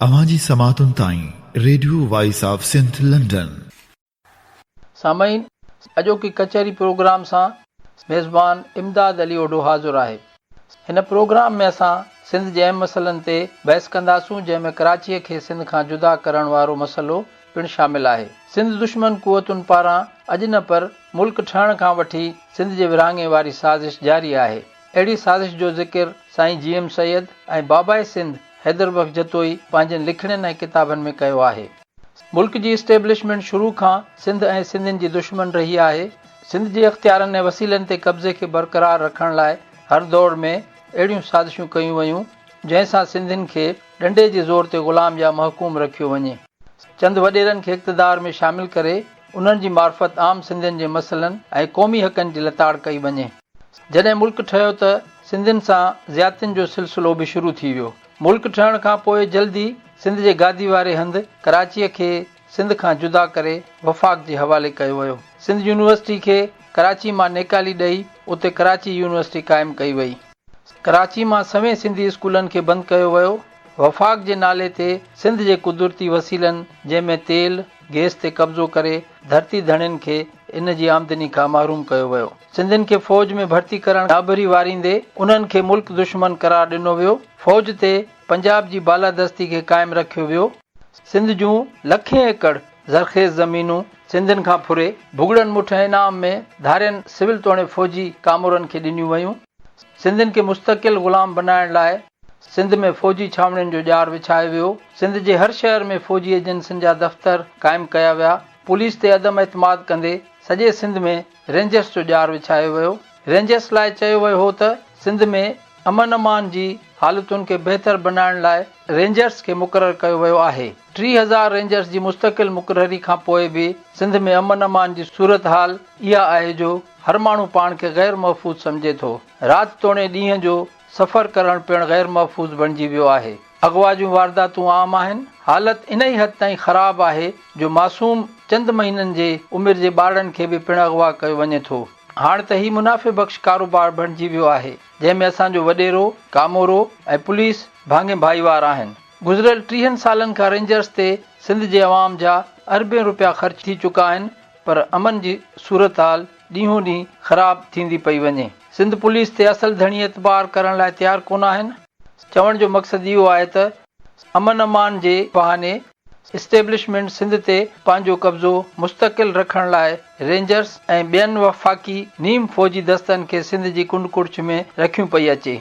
अवाजी समातुन ताई radio voice of Sindh London. सामईन, अॼोकी कचहरी प्रोग्राम सां मेज़बान इमदाद अली ओडो हाज़ुर आहे। हिन प्रोग्राम में असां सिंध जे अहम मसइलनि ते बहस कंदासूं, जंहिंमें कराचीअ खे सिंध खां जुदा करण वारो मसइलो पिणु शामिल आहे। सिंध दुश्मन कुवतुनि पारां अॼु न पर मुल्क ठहण खां वठी सिंध जे विरहाङे वारी साज़िश जारी आहे। अहिड़ी साज़िश जो ज़िक्र साईं GM सैयद ऐं बाबाए सिंध हैदर बख्श जतोई पंहिंजनि लिखड़नि ऐं किताबनि में कयो आहे। मुल्क जी इस्टेब्लिशमेंट शुरू खां सिंध ऐं सिंधियुनि जी दुश्मन रही आहे। सिंध जे अख़्तियारनि ऐं वसीलनि ते कब्ज़े खे बरक़रार रखण लाइ हर दौर में अहिड़ियूं साज़िशूं कयूं वयूं जंहिंसां सिंधियुनि खे डंडे जे ज़ोर ते ग़ुलाम या महकूम रखियो वञे। चंद वॾेरनि खे इक़्तिदार में शामिल करे उन्हनि जी मार्फत आम सिंधियुनि जे मसइलनि ऐं क़ौमी हक़नि जी लताड़ कई वञे। जॾहिं मुल्क ठहियो त सिंधियुनि सां ज़्यादतियुनि जो सिलसिलो बि शुरू थी वियो। मुल्क ठहण खां पोइ जल्दी सिंध जे गादी वारे हंधि कराचीअ खे सिंध खां जुदा करे वफ़ाक़ जे हवाले कयो वियो। सिंध यूनिवर्सिटी खे कराची मां नेकाली ॾेई उते कराची यूनिवर्सिटी क़ाइमु कई वई। कराची मां सवें सिंधी स्कूलनि खे बंदि कयो वियो। वफ़ाक़ जे नाले ते सिंध जे कुदरती वसीलनि, जंहिंमें तेल गैस ते कब्ज़ो करे धरती धणियुनि खे इन जी आमदनी खां महरूम कयो वियो। सिंधियुनि खे फ़ौज में भर्ती करण आबरी वारींदे उन्हनि खे मुल्क दुश्मन करार ॾिनो वियो। फ़ौज ते पंजाब जी बालादस्ती खे क़ाइमु रखियो वियो। सिंध जूं लखें एकड़ ज़रख़ेज़ ज़मीनूं सिंधियुनि खां फुरे भुॻड़नि मुठ इनाम में धारियनि सिविल तोड़े फ़ौजी कामोरनि खे ॾिनियूं वयूं। सिंधियुनि खे मुस्तक़िल ग़ुलाम बनाइण लाइ सिंध में फ़ौजी छावणियुनि जो ॼार विछायो वियो। सिंध जे हर शहर में फ़ौजी एजेंसियुनि जा दफ़्तर क़ाइमु कया विया। पुलिस ते अदम एतमाद कंदे सॼे सिंध में रेंजर्स जो ॼार विछायो वियो। रेंजर्स लाइ चयो वियो हो त सिंध में अमन अमान जी हालतुनि खे बहितर बनाइण लाइ रेंजर्स खे मुक़ररु कयो वियो आहे। 30,000 रेंजर्स जी मुस्तक़िल मुक़ररी खां पोइ बि सिंध में अमन अमान जी सूरत हाल इहा आहे जो हर माण्हू पाण खे गैर महफ़ूज़ सम्झे थो। राति तोड़े ॾींहं जो सफ़र करणु पिणु गैर महफ़ूज़ बणिजी वियो आहे। अगवा जूं वारदातूं आम आहिनि। हालत इन ई हद ताईं ख़राब आहे जो मासूम चंद महीननि जे उमिरि जे ॿारनि खे बि पिणु अगवा कयो वञे थो। हाणे त ही मुनाफ़े बख़्श कारोबार बणिजी वियो आहे, जंहिंमें असांजो वॾेरो कामोरो ऐं पुलिस भाङे भाईवार आहिनि। गुज़िरियल 30 सालनि खां रेंजर्स ते सिंध जे अवाम जा अरबे रुपया ख़र्च थी चुका आहिनि, पर अमन जी सूरत हाल ॾींहों ॾींहुं ख़राब थींदी पई वञे। सिंध पुलिस ते असल धणी एतबार करण लाइ तयारु कोन आहिनि। चवण जो मक़सदु इहो आहे त अमन अमान जे बहाने इस्टेब्लिशमेंट सिंध ते पंहिंजो कब्ज़ो मुस्तक़िल रखण लाइ रेंजर्स ऐं ॿियनि वफ़ाक़ी नीम फ़ौजी दस्तनि खे सिंध जी कुंड कुड़च में रखियूं पई अचे।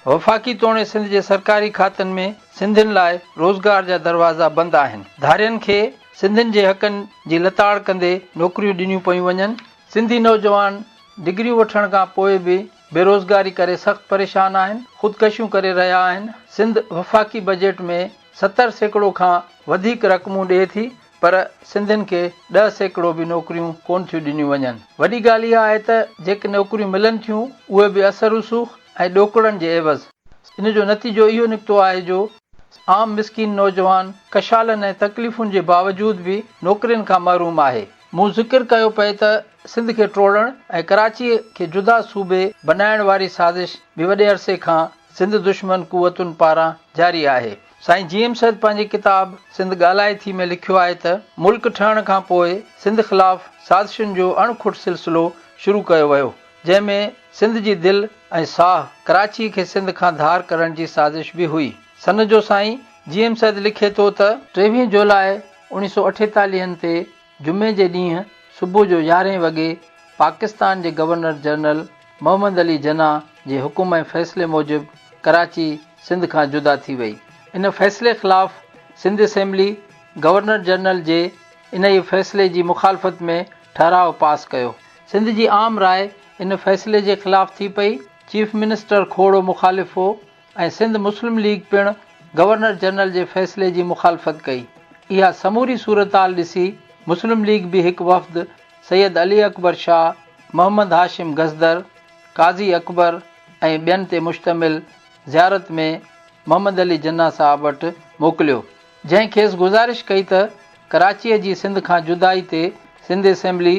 वफ़ाक़ी तोड़े सिंध जे सरकारी खातनि में सिंधियुनि लाइ रोज़गार जा दरवाज़ा बंदि आहिनि। धारियनि खे सिंधियुनि जे हक़नि जी लताड़ कंदे नौकरियूं ॾिनियूं पयूं वञनि। सिंधी नौजवान डिग्रियूं वठण खां पोइ बि बेरोज़गारी करे सख़्तु परेशान आहिनि, ख़ुदकशियूं करे रहिया आहिनि। सिंध वफ़ाक़ी बजट में 70% खां वधीक रक़मूं ॾिए थी, पर सिंधियुनि खे 10% बि नौकरियूं कोन थियूं ॾिनियूं वञनि। वॾी ॻाल्हि इहा आहे त जेके नौकरियूं मिलनि थियूं उहे बि असर रसूख़ ऐं ॾोकड़नि जे एवज़। इन जो नतीजो इहो निकितो आहे जो आम मिसकीन नौजवान कशालनि ऐं तकलीफ़ुनि जे बावजूद बि नौकरियुनि खां महरूम आहे। मूं ज़िक्र कयो पिए त सिंध खे टोड़ण ऐं कराचीअ खे जुदा सूबे बनाइण वारी साज़िश बि वॾे अरसे खां सिंध दुश्मन कुवतुनि पारां जारी आहे। साईं GM सैयद पंहिंजी किताब सिंध ॻाल्हाए थी में लिखियो आहे त मुल्क ठहण खां पोइ सिंध ख़िलाफ़ साज़िशुनि जो अणखुट सिलसिलो शुरू कयो वियो, जंहिंमें सिंध जी दिलि ऐं साह कराची खे सिंध खां धार करण जी साज़िश बि हुई। सन जो साईं GM सैयद लिखे थो त 23 जुलाई 1948 ते जुमे जे ॾींहुं सुबुह जो 11 वॻे पाकिस्तान जे गवर्नर जनरल मोहम्मद अली जिन्नाह जे हुकुम ऐं फ़ैसिले मूजिबि कराची सिंध खां जुदा थी वई। इन फ़ैसिले ख़िलाफ़ सिंध असेंबली गवर्नर जनरल जे इन ई फ़ैसिले जी मुखालफ़त में ठहराव पास कयो। सिंध जी आम राय इन फ़ैसिले जे ख़िलाफ़ थी पई। चीफ मिनिस्टर खोड़ो मुखालिफ़ हो ऐं सिंध मुस्लिम लीग पिणु गवर्नर जनरल जे फ़ैसिले जी मुखालफ़त कई। इहा समूरी सूरत हाल ॾिसी मुस्लिम लीग बि हिकु वफ़्द सैयद अली अकबर शाह, मोहम्मद हाशिम गज़दर, काज़ी अकबर ऐं ॿियनि ते मुश्तमिल ज़ियारत में मोहम्मद अली जिन्नाह साहब वटि मोकिलियो, जंहिं खेसि गुज़ारिश कई त कराचीअ जी सिंध खां जुदाई ते सिंध असेंबली,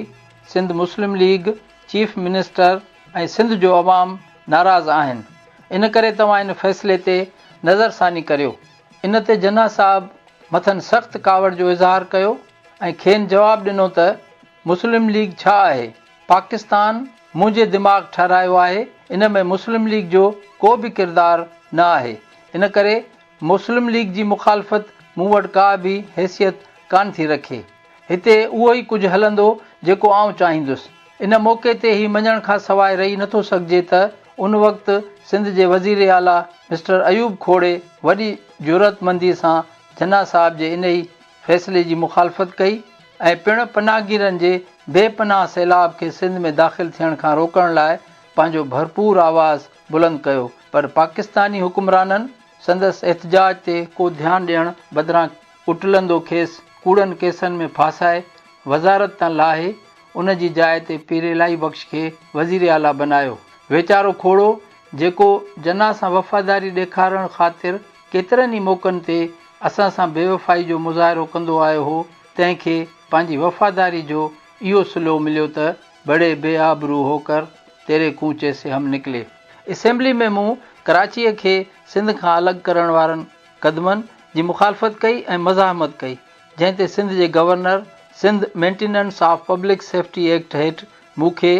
सिंध मुस्लिम लीग, चीफ मिनिस्टर ऐं सिंध जो अवाम नाराज़ आहिनि। इन करे तव्हां इन फ़ैसिले ते नज़रसानी करियो। इन ते जना साहब मथनि सख़्तु कावड़ जो इज़हार कयो ऐं खेनि जवाबु ॾिनो त मुस्लिम लीग छा आहे? पाकिस्तान मुंहिंजे दिमाग़ ठारायो आहे, इन में मुस्लिम लीग जो को बि किरदारु न आहे। इन करे मुस्लिम लीग जी मुखालफ़त मूं वटि का बि हैसियत कान थी रखे। हिते उहो ई कुझु हलंदो जेको आउं चाहींदुसि। इन मौक़े ते ही मञण खां सवाइ रही नथो सघिजे त उन वक़्तु सिंध जे वज़ीर आला मिस्टर अयूब खोड़े वॾी ज़रूरतमंदीअ सां जना साहब जे इन ई फ़ैसिले जी मुखालफ़त कई ऐं पिणु पनाहगीरनि जे बेपनाह सैलाब खे सिंध में दाख़िल थियण खां रोकण लाइ पंहिंजो भरपूर आवाज़ बुलंद कयो। पर पाकिस्तानी हुकुमराननि संदसि एहतजाज ते को ध्यानु ॾियण बदिरां उटलंदो खेसि कूड़नि केसनि में फासाए वज़ारत तां लाहे उन जी जाइ ते पीर इलाही बख़्श खे वज़ीर आला बनायो। वीचारो खोड़ो जेको जना सां वफ़ादारी ॾेखारण ख़ातिर केतिरनि ई मौक़नि ते असां सां बेवफ़ाई जो मुज़ाहिरो कंदो आयो हो, तंहिंखे पंहिंजी वफ़ादारी जो इहो सिलो मिलियो त बड़े बेआबरू होकर तेरे कूचे से हम निकिले। असेंबली में मूं कराचीअ खे सिंध खां अलॻि करण वारनि क़दमनि जी मुखालफ़त कई ऐं मज़ाहमत कई, जंहिं ते सिंध जे governor Sindh maintenance of public safety act हेठि मूंखे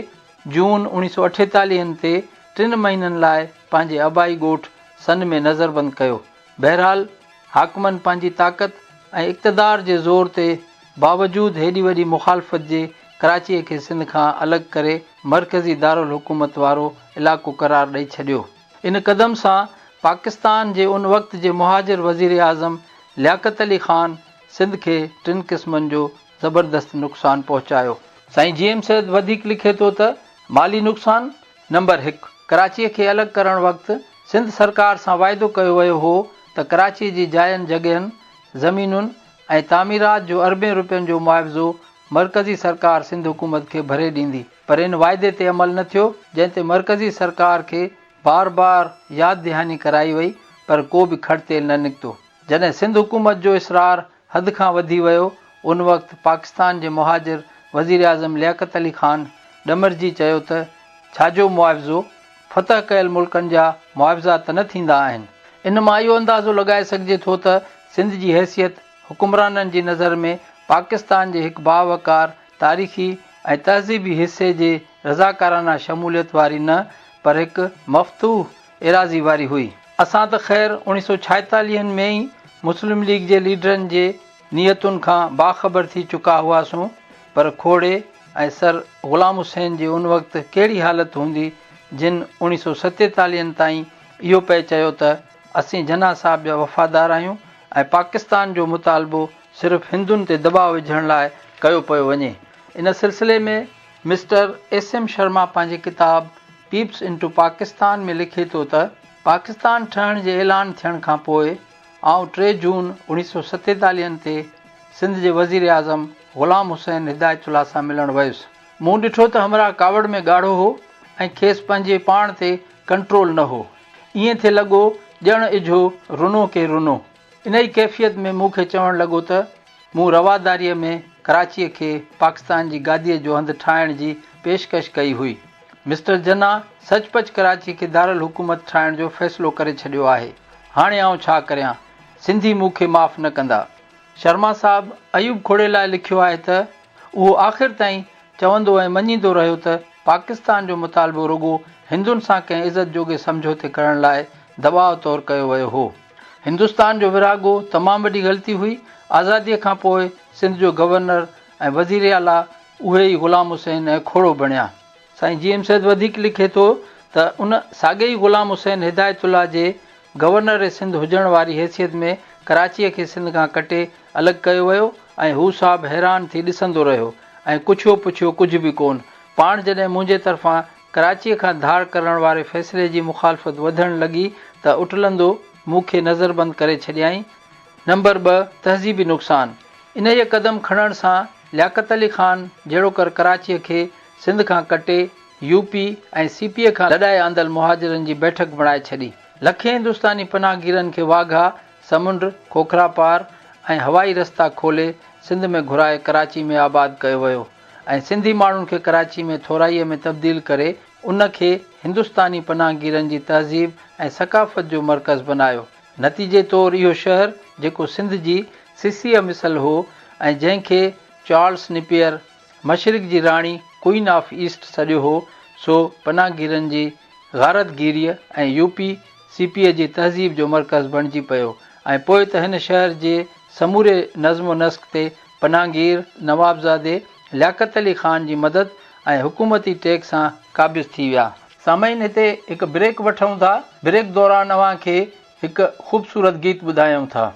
जून 1948 ते 3 महीननि लाइ पंहिंजे आबाई ॻोठ सन में नज़रबंदि कयो। बहरहाल हाकमनि पंहिंजी ताक़त ऐं इक़्तिदार जे ज़ोर ते बावजूदि हेॾी वॾी मुखालफ़त जे कराचीअ खे सिंध खां अलॻि करे मरकज़ी दारुल हुकूमत वारो इलाइक़ो क़रार ॾेई छॾियो। इन क़दम सां पाकिस्तान जे उन वक़्त जे मुहाजिर वज़ीर आज़म लियाक़त अली ख़ान सिंध खे 3 क़िस्मनि जो ज़बरदस्त नुक़सानु पहुचायो। साईं जी एम सैद वधीक लिखे थो त माली नुक़सानु। नंबर 1, कराचीअ खे अलॻि करण वक़्तु सिंध सरकार सां वाइदो कयो वियो हो त कराचीअ जी जायुनि जॻहियुनि ज़मीनुनि ऐं तामीरात जो अरबें रुपयनि जो मुआवज़ो मरकज़ी सरकार सिंध हुकूमत खे भरे ॾींदी। पर इन वाइदे ते अमल न थियो, जंहिं ते मरकज़ी सरकार खे बार बार यादि दहानी कराई वई, पर को बि खड़तेल न निकितो। जॾहिं सिंध हुकूमत जो इसरार हद खां वधी वियो, उन वक़्तु पाकिस्तान जे मुहाजिर वज़ीर आज़म लियाक़त अली ख़ान ॾमरजी चयो त छाजो मुआवज़ो, फतह कयल मुल्कनि जा मुआवज़ा त न थींदा आहिनि। इन मां इहो अंदाज़ो लॻाए सघिजे थो त सिंध जी हैसियत हुकुमराननि जी नज़र में पाकिस्तान जे हिकु बावकार तारीख़ी ऐं तहज़ीबी हिसे जे रज़ाकाराना शमूलियत वारी न, पर हिकु मफ़तूह एराज़ी वारी हुई। असां त ख़ैर 1946 में ई मुस्लिम लीग जे लीडरनि जे नियतुनि खां बाख़बर थी चुका हुआसीं, पर खोड़े ऐं सर ग़ुलाम हुसैन जी उन वक़्तु कहिड़ी हालत हूंदी जिन 1947 ताईं इहो पिए चयो त असीं जना साहब जा वफ़ादार आहियूं ऐं पाकिस्तान जो मुतालबो सिर्फ़ु हिंदुनि ते दबाव विझण लाइ कयो पियो वञे। इन सिलसिले में मिस्टर एस.एम. शर्मा पंहिंजी किताब पीप्स इनटू पाकिस्तान में लिखे थो त पाकिस्तान ठहण जे ऐलान थियण खां पोइ आउं 3 जून 1947 ते सिंध जे वज़ीर आज़म ग़ुलाम हुसैन हिदायतुल्लाह सां मिलणु वयुसि। मूं ॾिठो त हमरा कावड़ में ॻाढ़ो हो ऐं खेसि पंहिंजे पाण ते कंट्रोल न हो। ईअं थिए लॻो ॼण इझो रुनो के रुनो। इन ई कैफ़ियत में मूंखे चवणु लॻो त मूं रवादारीअ में कराचीअ खे पाकिस्तान जी गादीअ जो हंधु ठाहिण जी पेशकश कई हुई। मिस्टर जना सचपच कराची खे दारुल हुकूमत ठाहिण जो फ़ैसिलो करे छॾियो आहे। हाणे आउं छा करियां, सिंधी मूंखे माफ़ न कंदा। शर्मा साहब अयूब खोड़े लाइ लिखियो आहे त उहो आख़िर ताईं चवंदो ऐं मञींदो रहियो त पाकिस्तान जो मुतालबो रुॻो हिंदुनि सां कंहिं इज़त जोगे समझौते करण लाइ दबाव तौरु कयो वियो हो। हिंदुस्तान जो विरागो तमामु वॾी ग़लती हुई। आज़ादीअ खां पोइ सिंध जो गवर्नर ऐं वज़ीर आला उहे ई ग़ुलाम हुसैन ऐं खोड़ो बणिया। साईं जी एम सैद वधीक लिखे थो त उन साॻे ई ग़ुलाम हुसैन हिदायतुल्लाह जे गवर्नर सिंध हुजण वारी हैसियत में कराचीअ खे सिंध खां कटे अलॻि कयो वियो ऐं हू साहब हैरान थी ॾिसंदो रहियो ऐं कुझियो पुछियो कुझु बि कोन। पाण जॾहिं मुंहिंजे तरफ़ां कराचीअ खां धार करण वारे फ़ैसिले जी मुखालफ़त वधणु लॻी त उटलंदो मूंखे नज़रबंदि करे छॾियईं। नंबर 2, तहज़ीबी नुक़सानु। इन जे क़दम खणण सां लियाक़त अली ख़ान जहिड़ो कर कराचीअ खे सिंध खां कटे यूपी ऐं सीपीअ खां लॾाए आंदल मुहाजिरनि जी बैठक बणाए छॾी। लखे हिंदुस्तानी पनाहगीरनि खे वाघा, समुंड, खोखरा पार ऐं हवाई रस्ता खोले सिंध में घुराए कराची में आबाद कयो वियो ऐं सिंधी माण्हुनि खे कराची में थोराईअ में तब्दील करे उन खे हिंदुस्तानी पनाहगीरनि जी तहज़ीब ऐं सक़ाफ़त जो मर्कज़ बनायो। नतीजे तौरु इहो शहर जेको सिंध जी सिसीअ मिसल हो ऐं जंहिंखे चार्ल्स निपियर मशरिक़ जी राणी क्वीन ऑफ ईस्ट सॾियो हो, सो पनाहगीरनि जी गारतगीरीअ ऐं यूपी सीपीअ जी तहज़ीब जो मर्कज़ बणिजी पियो ऐं पोइ त हिन शहर जे समूरे नज़्म नस्क ते पनाहगीर नवाबज़ादे लियाकत अली ख़ान जी मदद ऐं हुकूमती टेक सां क़ाबिज़ थी विया। सामाईन, हिते हिकु ब्रेक वठूं था। ब्रेक दौरान अव्हांखे हिकु ख़ूबसूरत गीत ॿुधायूं था।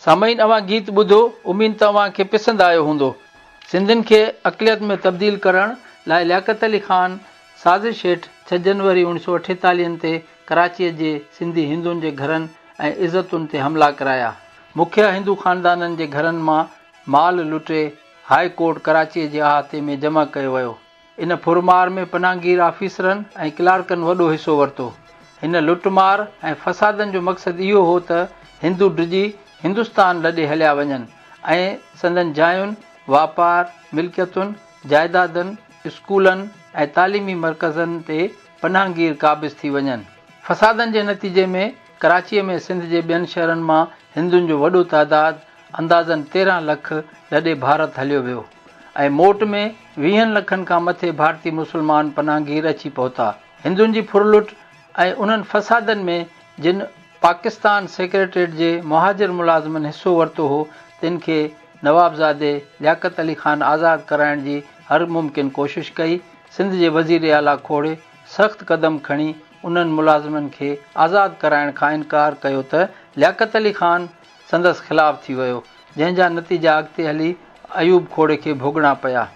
सामाईन, अवां गीत ॿुधो, उमीद तव्हांखे पसंदि आयो हूंदो। सिंधियुनि खे अक़लियत में तब्दील करण लाइ लियाकत अली ख़ान साज़िश हेठि 6 जनवरी 1948 ते कराचीअ जे सिंधी हिंदुनि जे घरनि ऐं इज़तुनि ते हमला कराया। मुखिया हिंदू ख़ानदाननि जे घरनि मां माल लुटे हाई कोर्ट कराचीअ जे अहाते में जमा कयो वियो। इन फुरमार में पनाहगीर आफ़ीसरनि ऐं क्लार्कनि वॾो हिसो वरितो। हिन लुटमार ऐं फ़सादनि जो मक़सदु इहो हो त हिंदू डिॼी हिंदुस्तान लॾे हलिया वञनि ऐं संदनि जायुनि, वापार, मिल्कियतुनि, जाइदादनि, स्कूलनि ऐं तालीमी मर्कज़नि ते पनाहगीर क़ाबिज़ थी वञनि। फ़सादनि जे नतीजे में कराचीअ में सिंध जे ॿियनि शहरनि मां हिंदुनि जो वॾो तइदादु अंदाज़नि 13 लख लॾे भारत हलियो वियो ऐं मोट में 20 लखनि खां मथे भारतीय मुस्लमान पनाहगीर अची पहुता। हिंदुनि जी फुरलुट ऐं उन्हनि फ़सादनि में जिन पाकिस्तान सेक्रेटरीट जे मुहाजिर मुलाज़िमनि हिसो वरितो हो, तिन खे नवाबज़ादे लियाकत अली ख़ान आज़ादु कराइण जी हर मुमकिन कोशिश कई। सिंध जे वज़ीर आला खोड़े सख़्तु क़दम खणी उन्हनि मुलाज़िमनि खे आज़ादु कराइण खां इनकार कयो त लियाकत अली ख़ान संदसि ख़िलाफ़ु थी वियो, जंहिंजा नतीजा अॻिते हली अयूब खोड़े खे भोगणा पिया।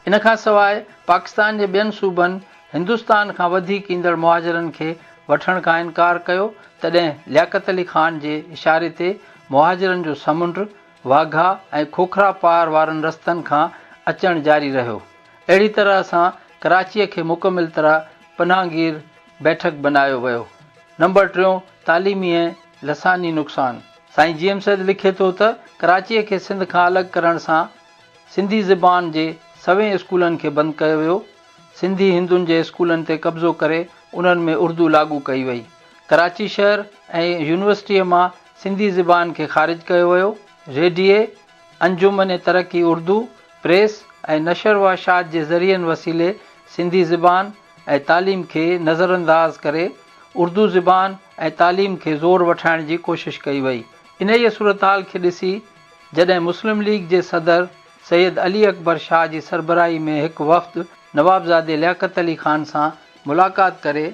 इन खां सवाइ पाकिस्तान जे ॿियनि सूबनि हिंदुस्तान खां वधीक ईंदड़ मुहाजिरनि खे वठण खां इनकार कयो। तॾहिं लियाकत अली ख़ान जे इशारे ते मुहाजिरनि जो समुंड, वाघा ऐं खोखरा पार वारनि रस्तनि खां अचणु जारी रहियो। अहिड़ी तरह सां कराचीअ खे मुकमिल तरह पनाहगीर बैठक बनायो वियो। नंबर 3, तालीमी ऐं लसानी नुक़सान। साईं जी एम सैद लिखे थो त कराचीअ खे सिंध खां अलॻि करण सां सिंधी ज़बान जे सवें स्कूलनि खे बंदि कयो वियो। सिंधी हिंदुनि जे स्कूलनि ते कब्ज़ो करे उन्हनि में उर्दू लागू कई वई। कराची शहर ऐं यूनिवर्सिटीअ मां सिंधी ज़बान खे ख़ारिज कयो वियो। रेडिए, अंजुमन तरक़ी उर्दू, प्रेस ऐं नशर व अशात जे ज़रियनि वसीले सिंधी ज़बान ऐं तालीम खे नज़रअंदाज़ करे उर्दू ज़बान ऐं तालीम खे ज़ोर वठाइण जी कोशिश कई वई। इन ई सूरतहाल खे ॾिसी जॾहिं मुस्लिम लीग जे सदर सैयद अली अकबर शाह जी सरबराही में हिकु वफ़्द नवाबज़ादे लियाकत अली ख़ान सां मुलाक़ात करे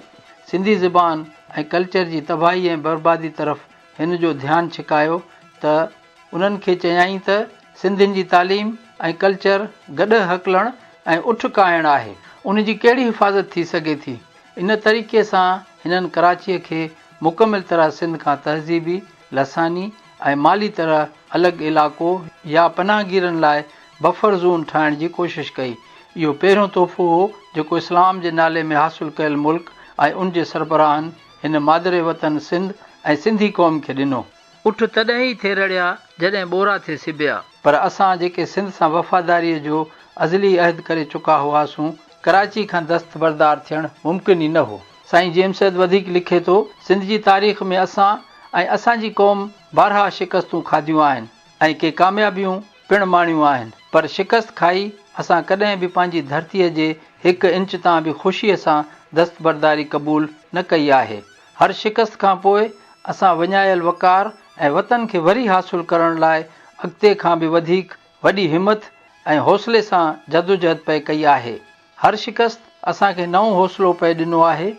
सिंधी ज़बान ऐं कल्चर जी तबाही ऐं बर्बादी तरफ़ हिन जो ध्यानु छिकायो त उन्हनि खे चयाईं त सिंधियुनि जी तालीम ऐं कल्चर गॾु हकलणु ऐं उठ काइणु आहे, उन जी कहिड़ी हिफ़ाज़त थी सघे थी। इन तरीक़े सां हिननि कराचीअ खे मुकमिल तरह सिंध खां तहज़ीबी, लसानी ऐं माली तरह अलॻि इलाइक़ो या पनाहगीरनि लाइ बफर ज़ोन ठाहिण जी कोशिश कई। इहो पहिरियों तोहफ़ो हो जेको इस्लाम जे नाले में हासिलु कयल मुल्क ऐं उन जे सरबराहनि हिन मादरे वतन सिंध ऐं सिंधी क़ौम खे ॾिनो। उठ तॾहिं ई थिए रड़िया जॾहिं ॿोरा थिए सिबिया। पर असां जेके सिंध सां वफ़ादारीअ जो अज़ली अहद करे चुका हुआसीं, कराची खां दस्तबरदार थियणु मुमकिन ई न हो। साईं जेम सैद वधीक लिखे थो, सिंध जी तारीख़ में असां ऐं असांजी क़ौम 12 शिकस्तूं खाधियूं आहिनि ऐं के कामयाबियूं पिणु माणियूं आहिनि, पर शिकस्त खाई असां कॾहिं बि पंहिंजी धरतीअ जे 1 इंच तां बि ख़ुशीअ सां दस्तबरदारी क़बूल न कई आहे। हर शिकस्त खां पोइ असां विञायल वकार ऐं वतन खे वरी हासिलु करण लाइ अॻिते खां बि वधीक वॾी हिमत ऐं हौसले सां जदोजहद पए कई आहे। हर शिकस्त असांखे नओं हौसलो पए ॾिनो आहे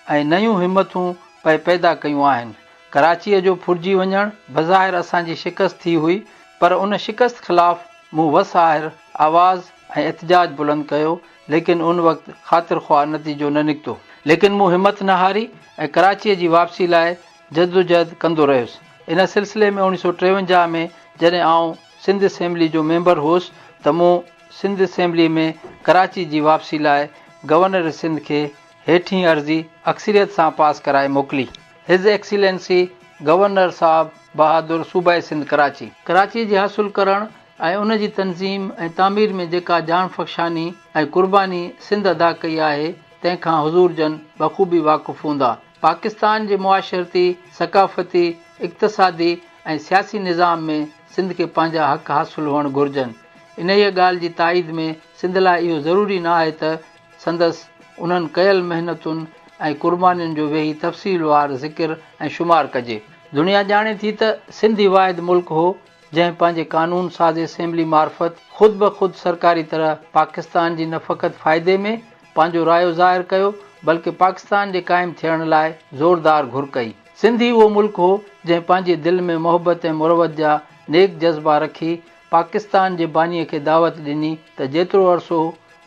ऐं नयूं हिमतूं पए पैदा कयूं आहिनि। कराचीअ जो फुरिजी वञणु बज़ाहिर असांजी शिकस्त थी हुई, पर उन शिकस्त ख़िलाफ़ मूं वसआहिर आवाज़ ऐं एहतजाज बुलंद कयो, लेकिन उन वक़्तु ख़ातिर ख़्वाह नतीजो न निकितो। लेकिन मूं हिमत न हारी ऐं कराचीअ जी वापसी लाइ जदोजहद कंदो रहियुसि। इन सिलसिले में 1953 में जॾहिं आउं सिंध असेंबली जो मेंबर हुउसि त मूं सिंध असेंबली में कराची जी वापसी लाइ गवर्नर सिंध खे हेठीं अर्ज़ी अक्सरियत सां पास कराए मोकिली। हिज़ एक्सीलेंसी गवर्नर साहब बहादुर सूबा सिंध कराची जी हासिलु करणु ऐं उन जी तनज़ीम ऐं तामीर में जेका जान फ़ख्शानी ऐं क़ुर्बानी सिंध अदा कई आहे, तंहिंखां हुज़ूर जन बख़ूबी वाक़ुफ़ु हूंदा। पाकिस्तान जे मुआशरती, सक़ाफ़ती, इक़्तिसादी ऐं सियासी निज़ाम में सिंध खे पंहिंजा हक़ हासिलु हुअणु घुरिजनि। इन ई ॻाल्हि जी ताईद में सिंध लाइ इहो ज़रूरी न आहे त संदसि उन्हनि कयल महिनतुनि ऐं क़ुर्बानीुनि जो वेही तफ़सीलवार ज़िक्र ऐं शुमार कजे। दुनिया ॼाणे थी त सिंध ई वाहिद मुल्क हो जंहिं पंहिंजे कानून साज़ असेंबली मार्फत ख़ुदि ब ख़ुदि सरकारी तरह पाकिस्तान जी न फ़क़ति फ़ाइदे में पंहिंजो रायो ज़ाहिर कयो, बल्कि पाकिस्तान जे क़ाइमु थियण लाइ ज़ोरदार घुर कई। सिंध ई उहो मुल्क हो जंहिं पंहिंजे दिलि में मोहबत ऐं मुरवत जा नेक जज़्बा रखी पाकिस्तान जे बानीअ खे दावत ॾिनी त जेतिरो अरसो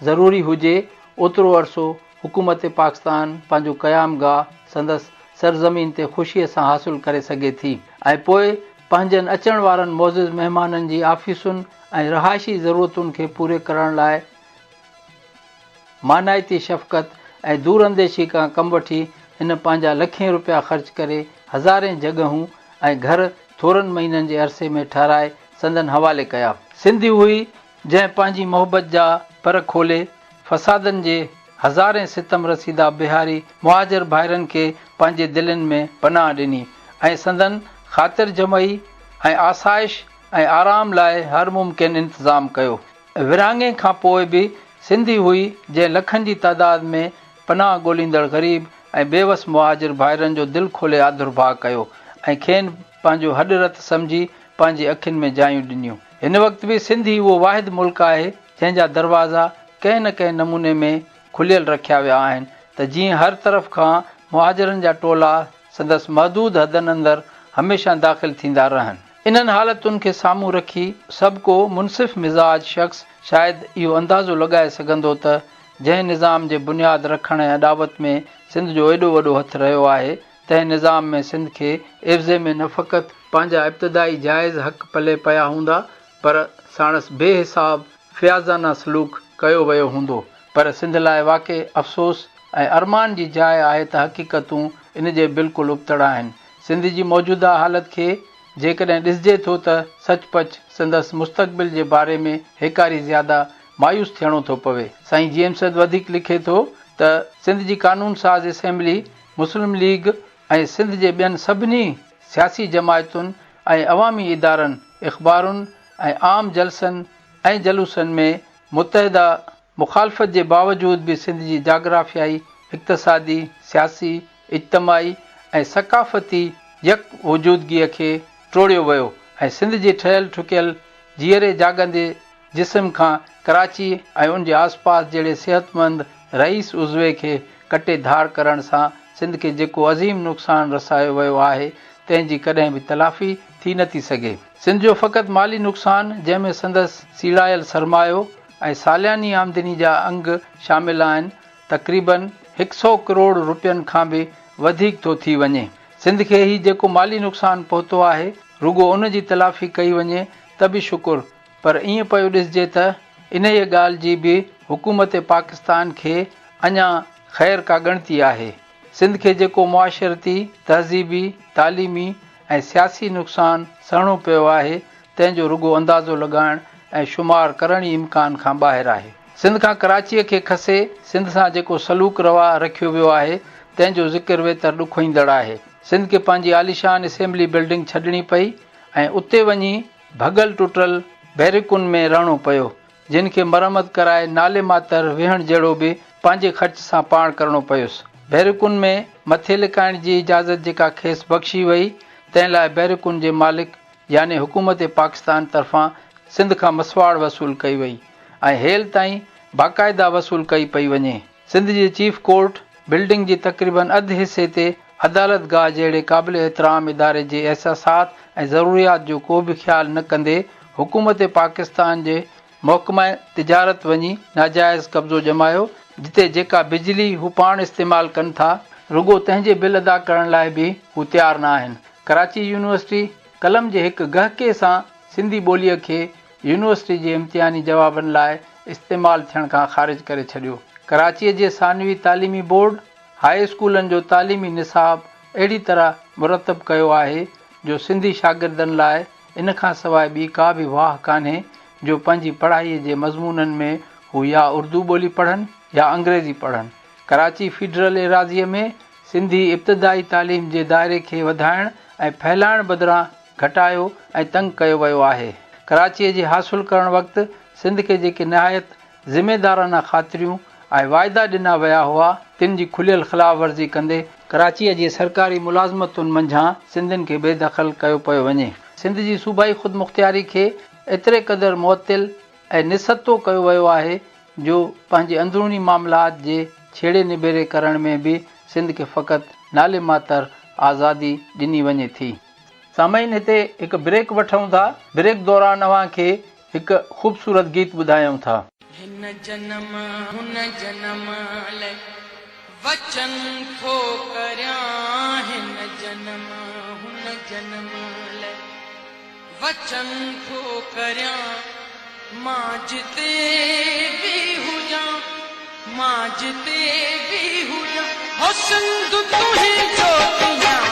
ज़रूरी हुजे ओतिरो अरसो हुकूमत पाकिस्तान पंहिंजो क़यामगाह संदसि सरज़मीन ते ख़ुशीअ सां हासिलु करे सघे थी ऐं पोइ पंहिंजनि अचण वारनि मोज़िज़ महिमाननि जी आफ़ीसुनि ऐं रहाइशी ज़रूरतुनि खे पूरे करण लाइ मानाइती शफ़क़त ऐं दूरअंदेशी खां कमु वठी हिन पंहिंजा लखें रुपया ख़र्च करे हज़ारें जॻहूं ऐं घर थोरनि महीननि जे अरसे में ठाराए संदन हवाले कया। सिंधी हुई जंहिं पंहिंजी मोहबत जा पर खोले फ़सादनि जे हज़ारें सितम रसीदा बिहारी मुहाजिर भाइरनि खे पंहिंजे दिलनि में पनाह ॾिनी ऐं संदन ख़ातिर जमई ऐं आसाइश ऐं आराम लाइ हर मुमकिन इंतज़ाम कयो। विरहाङे खां पोइ बि सिंधी हुई जंहिं लखनि जी तादाद में पनाह ॻोल्हींदड़ ग़रीब ऐं बेवस मुहाजिर भाइरनि जो दिलि खोले आदुरभाउ कयो ऐं खेनि पंहिंजो हॾरत सम्झी पंहिंजी अखियुनि में जायूं ॾिनियूं। हिन वक़्तु बि सिंधी उहो वाहिद मुल्क आहे जंहिंजा दरवाज़ा कंहिं न कंहिं नमूने में खुलियल रखिया विया आहिनि त जीअं हर तरफ़ खां मुहाजिरनि जा टोला संदसि महदूद हदनि अंदरि हमेशह दाख़िल थींदा रहनि। इन्हनि हालतुनि खे साम्हूं रखी सभु को मुनसिफ़ मिज़ाज शख़्स शायदि इहो अंदाज़ो लॻाए सघंदो त जंहिं निज़ाम जे बुनियादु रखण ऐं अॾावत में सिंध जो एॾो वॾो हथु रहियो आहे तंहिं निज़ाम में सिंध खे एफ़ज़े में न फ़क़ति पंहिंजा इब्तिदाई जाइज़ हक़ पले पिया हूंदा पर साणसि बेहिसाब फ़ियाज़ाना सलूक कयो वियो हूंदो। पर सिंध लाइ वाक़ई अफ़सोस ऐं अरमान जी जाइ आहे त हक़ीक़तूं इन जे बिल्कुलु उबतड़ आहिनि। सिंध जी मौजूदा हालत खे जेकॾहिं ॾिसिजे थो त सचपच संदसि मुस्तक़बिल जे बारे में हेकारी ज़्यादा मायूस थियणो थो पवे। साईं जेम्सद वधीक लिखे थो त सिंध जी कानून साज़ असेंबली मुस्लिम लीग ऐं सिंध जे ॿियनि सभिनी सियासी जमायतुनि ऐं अवामी इदारनि इख़बारुनि ऐं आम जलसनि ऐं जलूसनि में मुतहदा मुखालफ़त जे बावजूद बि सिंध जी जाग्राफ़ियाई इक़्तिसादी सियासी इज्तमाही ऐं सक़ाफ़ती यक वजूदगीअ खे टोड़ियो वियो ऐं सिंध जे ठहियल ठुकियल जीअरे जाॻंदे जिस्म खां कराची ऐं उन जे आसपास जहिड़े सिहतमंद रईस उज़वे खे कटे धार करण सां सिंध खे जेको अज़ीम नुक़सानु रसायो वियो आहे तंहिंजी कॾहिं बि तलाफ़ी थी नथी सघे। सिंध जो फ़क़ति माली नुक़सानु जंहिंमें संदसि सीड़ायल सरमायो ऐं सालियानी आमदनी जा अंग शामिल आहिनि तक़रीबन 100 करोड़ रुपयनि खां बि वधीक थो थी वञे। सिंध खे ही जेको माली नुक़सानु पहुतो आहे रुगो उन जी तलाफ़ी कई वञे त बि शुकुर, पर ईअं पियो ॾिसिजे त इन ई ॻाल्हि जी बि हुकूमत पाकिस्तान खे अञा ख़ैर का ॻणती आहे। सिंध खे जेको मुआशरती तहज़ीबी तालीमी ऐं सियासी नुक़सानु सहणो पियो आहे तंहिंजो रुगो अंदाज़ो लॻाइण ऐं शुमार करण ई इम्कान खां ॿाहिरि आहे। सिंध खां कराचीअ खे खसे सिंध सां जेको सलूक रवा रखियो वियो आहे तंहिंजो ज़िक्र वेतर ॾुखोईंदड़ आहे। सिंध खे पंहिंजी आलिशान असेंबली बिल्डिंग छॾणी पई ऐं उते वञी भॻल टुटल बैरिकुनि में रहणो पियो जिन खे मरमत कराए नाले मातर विहण जहिड़ो बि पंहिंजे ख़र्च सां पाण करणो पियुसि। बैरिकुनि में मथे लिकाइण जी इजाज़त जेका खेसि बख़्शी वई तंहिं लाइ बैरिकुनि जे मालिक यानी हुकूमत पाकिस्तान तरफ़ां सिंध खां मसवाड़ वसूल कई वई ऐं हेल ताईं बाक़ाइदा वसूल कई पई वञे। सिंध जी चीफ कोर्ट बिल्डिंग जी तक़रीबन अधु हिसे ते अदालतगाह जहिड़े क़ाबिल एतिराम इदारे जे एहसासात ऐं ज़रूरियात जो को बि ख़्यालु न कंदे हुकूमत पाकिस्तान जे महकमा तिजारत वञी नाजाइज़ कब्ज़ो जमायो जिते जेका बिजली हू पाण इस्तेमालु कनि था रुगो तंहिंजे बिल अदा करण लाइ बि हू तयारु न आहिनि। कराची यूनिवर्सिटी कलम जे हिकु गहके सां सिंधी ॿोलीअ खे यूनिवर्सिटी जे इम्तिहानी जवाबनि लाइ इस्तेमालु थियण खां ख़ारिज करे छॾियो। कराचीअ जे सानवी तालीमी बोर्ड हाई स्कूलनि जो तालीमी निसाब अहिड़ी तरह मुरतब कयो आहे जो सिंधी शागिर्दनि लाइ इन खां सवाइ ॿी का बि वाह कान्हे जो पंहिंजी पढ़ाईअ जे मज़मूननि में हू या उर्दू ॿोली पढ़नि या अंग्रेज़ी पढ़नि। कराची फेडरल एराज़ीअ में सिंधी इब्तिदाई तालीम जे दाइरे खे वधाइण ऐं फैलाइण बदिरां घटायो ऐं तंग कयो वियो आहे। कराचीअ जे हासिलु करण वक़्तु सिंध खे जेके निहायत ज़िमेदाराना ख़ातिरियूं ऐं वाइदा ॾिना विया हुआ तिन जी खुलियल ख़िलाफ़ वर्ज़ी कंदे कराचीअ जे सरकारी मुलाज़मतुनि मंझां सिंधियुनि खे बेदख़ल कयो पियो वञे। सिंध जी सूबाई ख़ुदि मुख़्तियारी खे एतिरे क़दुरु मुअतिल ऐं निसतो कयो वियो आहे जो पंहिंजे अंदरूनी मामलात जे छेड़े निबेरे करण में बि सिंध खे फ़क़ति नाले मातर आज़ादी ॾिनी वञे थी। सामाइन हिते हिकु ब्रेक वठूं था। ब्रेक दौरान अव्हांखे हिकु ख़ूबसूरत गीत ॿुधायूं था। हिन जन्म हुन जन्म लाइ वचन थो करियां, हिन जन्म हुन जन्म लाइ वचन थो करियां, मां जिते बि हुजां, मां जिते बि हुजां, हो सिंध तुंहिंजो ॾियां।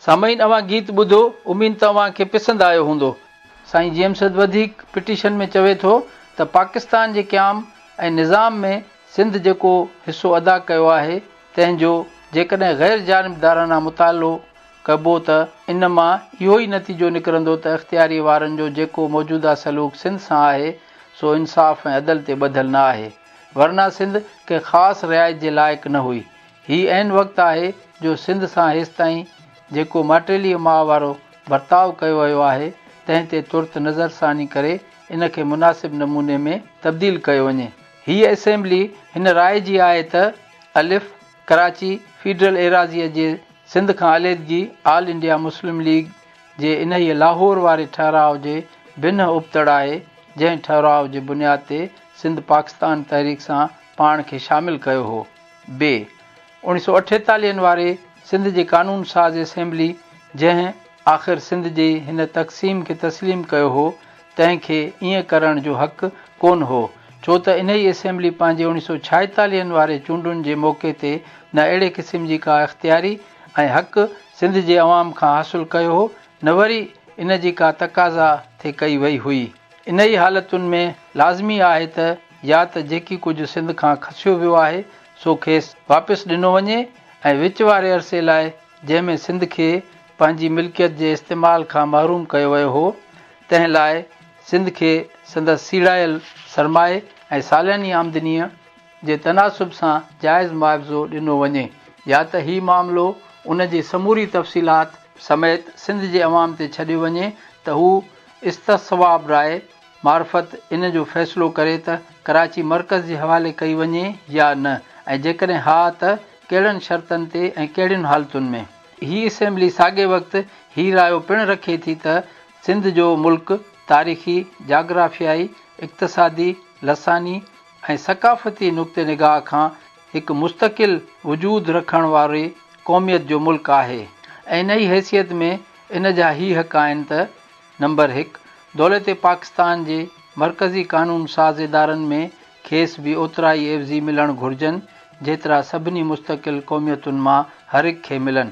सामाईन अवां गीत ॿुधो, उमीद तव्हांखे पसंदि आयो हूंदो। साईं जेम्स वधीक पिटीशन में चवे थो त पाकिस्तान जे क़याम ऐं निज़ाम में सिंध जेको हिसो अदा कयो आहे तंहिंजो जेकॾहिं गैर जानिबदाराना मुतालो कबो त इन मां इहो ई नतीजो निकिरंदो त इख़्तियारी वारनि जो जेको मौजूदा सलूक सिंध सां आहे सो इंसाफ़ ऐं अदल ते ॿधल न आहे, वरना सिंध के ख़ासि रिआयत जे लाइक़ु न हुई। हीउ ऐन वक़्तु आहे जो सिंध सां हेसि ताईं जेको माटेलीअ माउ वारो बर्ताव कयो वियो आहे तंहिं ते तुर्त नज़रसानी करे इन खे मुनासिब नमूने में तब्दील कयो वञे। हीअ असेंबली हिन राय जी आहे त अलिफ कराची फीडरल एराज़ीअ जे सिंध खां अलहदगी ऑल इंडिया मुस्लिम लीग जे इन ई लाहौर वारे ठहराव जे भिन उबतड़ आहे, जंहिं ठहराव जे बुनियाद ते सिंध पाकिस्तान तहरीक सां पाण खे शामिल कयो हो। बे 1948 वारे सिंध जे कानून साज़ असेंबली जंहिं आख़िर सिंध जे हिन तक़सीम खे तस्लीम कयो हो तंहिंखे ईअं करण जो हक़ कोन हो, छो त इन ई असेंबली पंहिंजे 1946 वारे चूंडुनि जे मौक़े ते न अहिड़े क़िस्म जी का इख़्तियारी ऐं हक़ सिंध जे अवाम खां हासिलु कयो हो, न वरी इन जी का तक़ाज़ा थे कई वई हुई। इन ई हालतुनि में लाज़मी आहे त या त जेकी कुझु सिंध खां खसियो वियो आहे सो खेसि वापसि ॾिनो वञे ऐं विच वारे अरसे लाइ जंहिंमें सिंध खे पंहिंजी मिल्कियत जे इस्तेमाल खां महरूम कयो वियो हो तंहिं लाइ सिंध खे संदसि सीड़ायल सरमाए ऐं सालियानी आमदनीअ जे तनासुब सां जाइज़ मुआवज़ो ॾिनो वञे, या त हीउ मामिलो उन जी समूरी तफ़सीलात समेत सिंध जे अवाम ते छॾियो वञे त हू इस्तसवाब राय मार्फत इन जो फ़ैसिलो करे त कराची मर्कज़ जे हवाले कई वञे या न, ऐं जेकॾहिं हा त कहिड़नि शर्तनि ते ऐं कहिड़ियुनि हालतुनि में। हीअ असेंबली साॻे वक़्तु हीउ रायो पिणु रखे थी त सिंध जो मुल्क तारीख़ी, जाग्राफियाई, इक़्तिसादी, लसानी ऐं सक़ाफ़ती नुक़्ते निगाह खां हिकु मुस्तक़िल वजूद रखण वारी क़ौमियत जो मुल्क आहे ऐं इन ई हैसियत में इन जा ही हक़ आहिनि त नंबर 1 दौलत पाकिस्तान जे मरकज़ी कानून साज़ इदारनि में खेसि बि ओतिरा ई एवज़ी मिलणु घुरिजनि जेतिरा सभिनी मुस्तक़िल क़ौमियतुनि मां हर हिक खे मिलनि।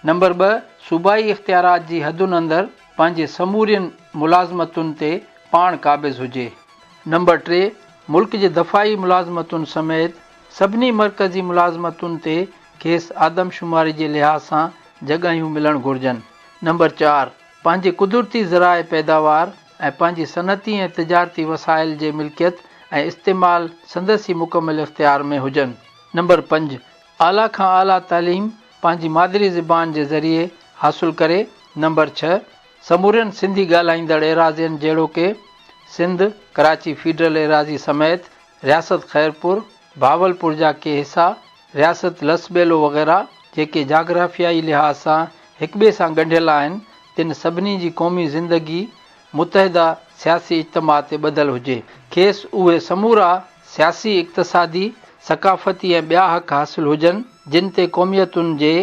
नंबर 2 सूबाई इख़्तियारात जी हदुनि अंदरि पंहिंजे समूरियुनि मुलाज़मतुनि ते पाण क़ाबिज़ हुजे। नंबर 3 मुल्क जे दफ़ाई मुलाज़मतुनि समेत सभिनी मरकज़ी मुलाज़मतुनि ते खेसि आदमशुमारी जे लिहाज़ सां जॻहियूं मिलणु घुरिजनि। नंबर 4 पंहिंजे कुदरती ज़राए पैदावार ऐं पंहिंजी सनअती ऐं तिजारती वसाइल जे मिल्कियत ऐं इस्तेमाल संदसि ई मुकमिल इख़्तियार में हुजनि। नंबर 5 आला खां आला तालीम पंहिंजी मादरी ज़बान जे ज़रिए हासिलु करे। नंबर 6 समूरियुनि सिंधी ॻाल्हाईंदड़ एराज़ियुनि जहिड़ो के सिंध, कराची फीडरल एराज़ी समेत रियासत ख़ैरपुर, भावलपुर जा के हिसा, रियासत लसबेलो वग़ैरह जेके जाग्राफियाई लिहाज़ सां हिक ॿिए सां ॻंढियल आहिनि, तिन सभिनी जी क़ौमी ज़िंदगी मुतहदा सियासी इज्तिमा ते ॿधल हुजे। खेसि उहे समूरा सियासी, इक़्तिसादी, सक़ाफ़ती ऐं ॿिया हक़ हासिलु हुजनि जिन ते क़ौमियतुनि जे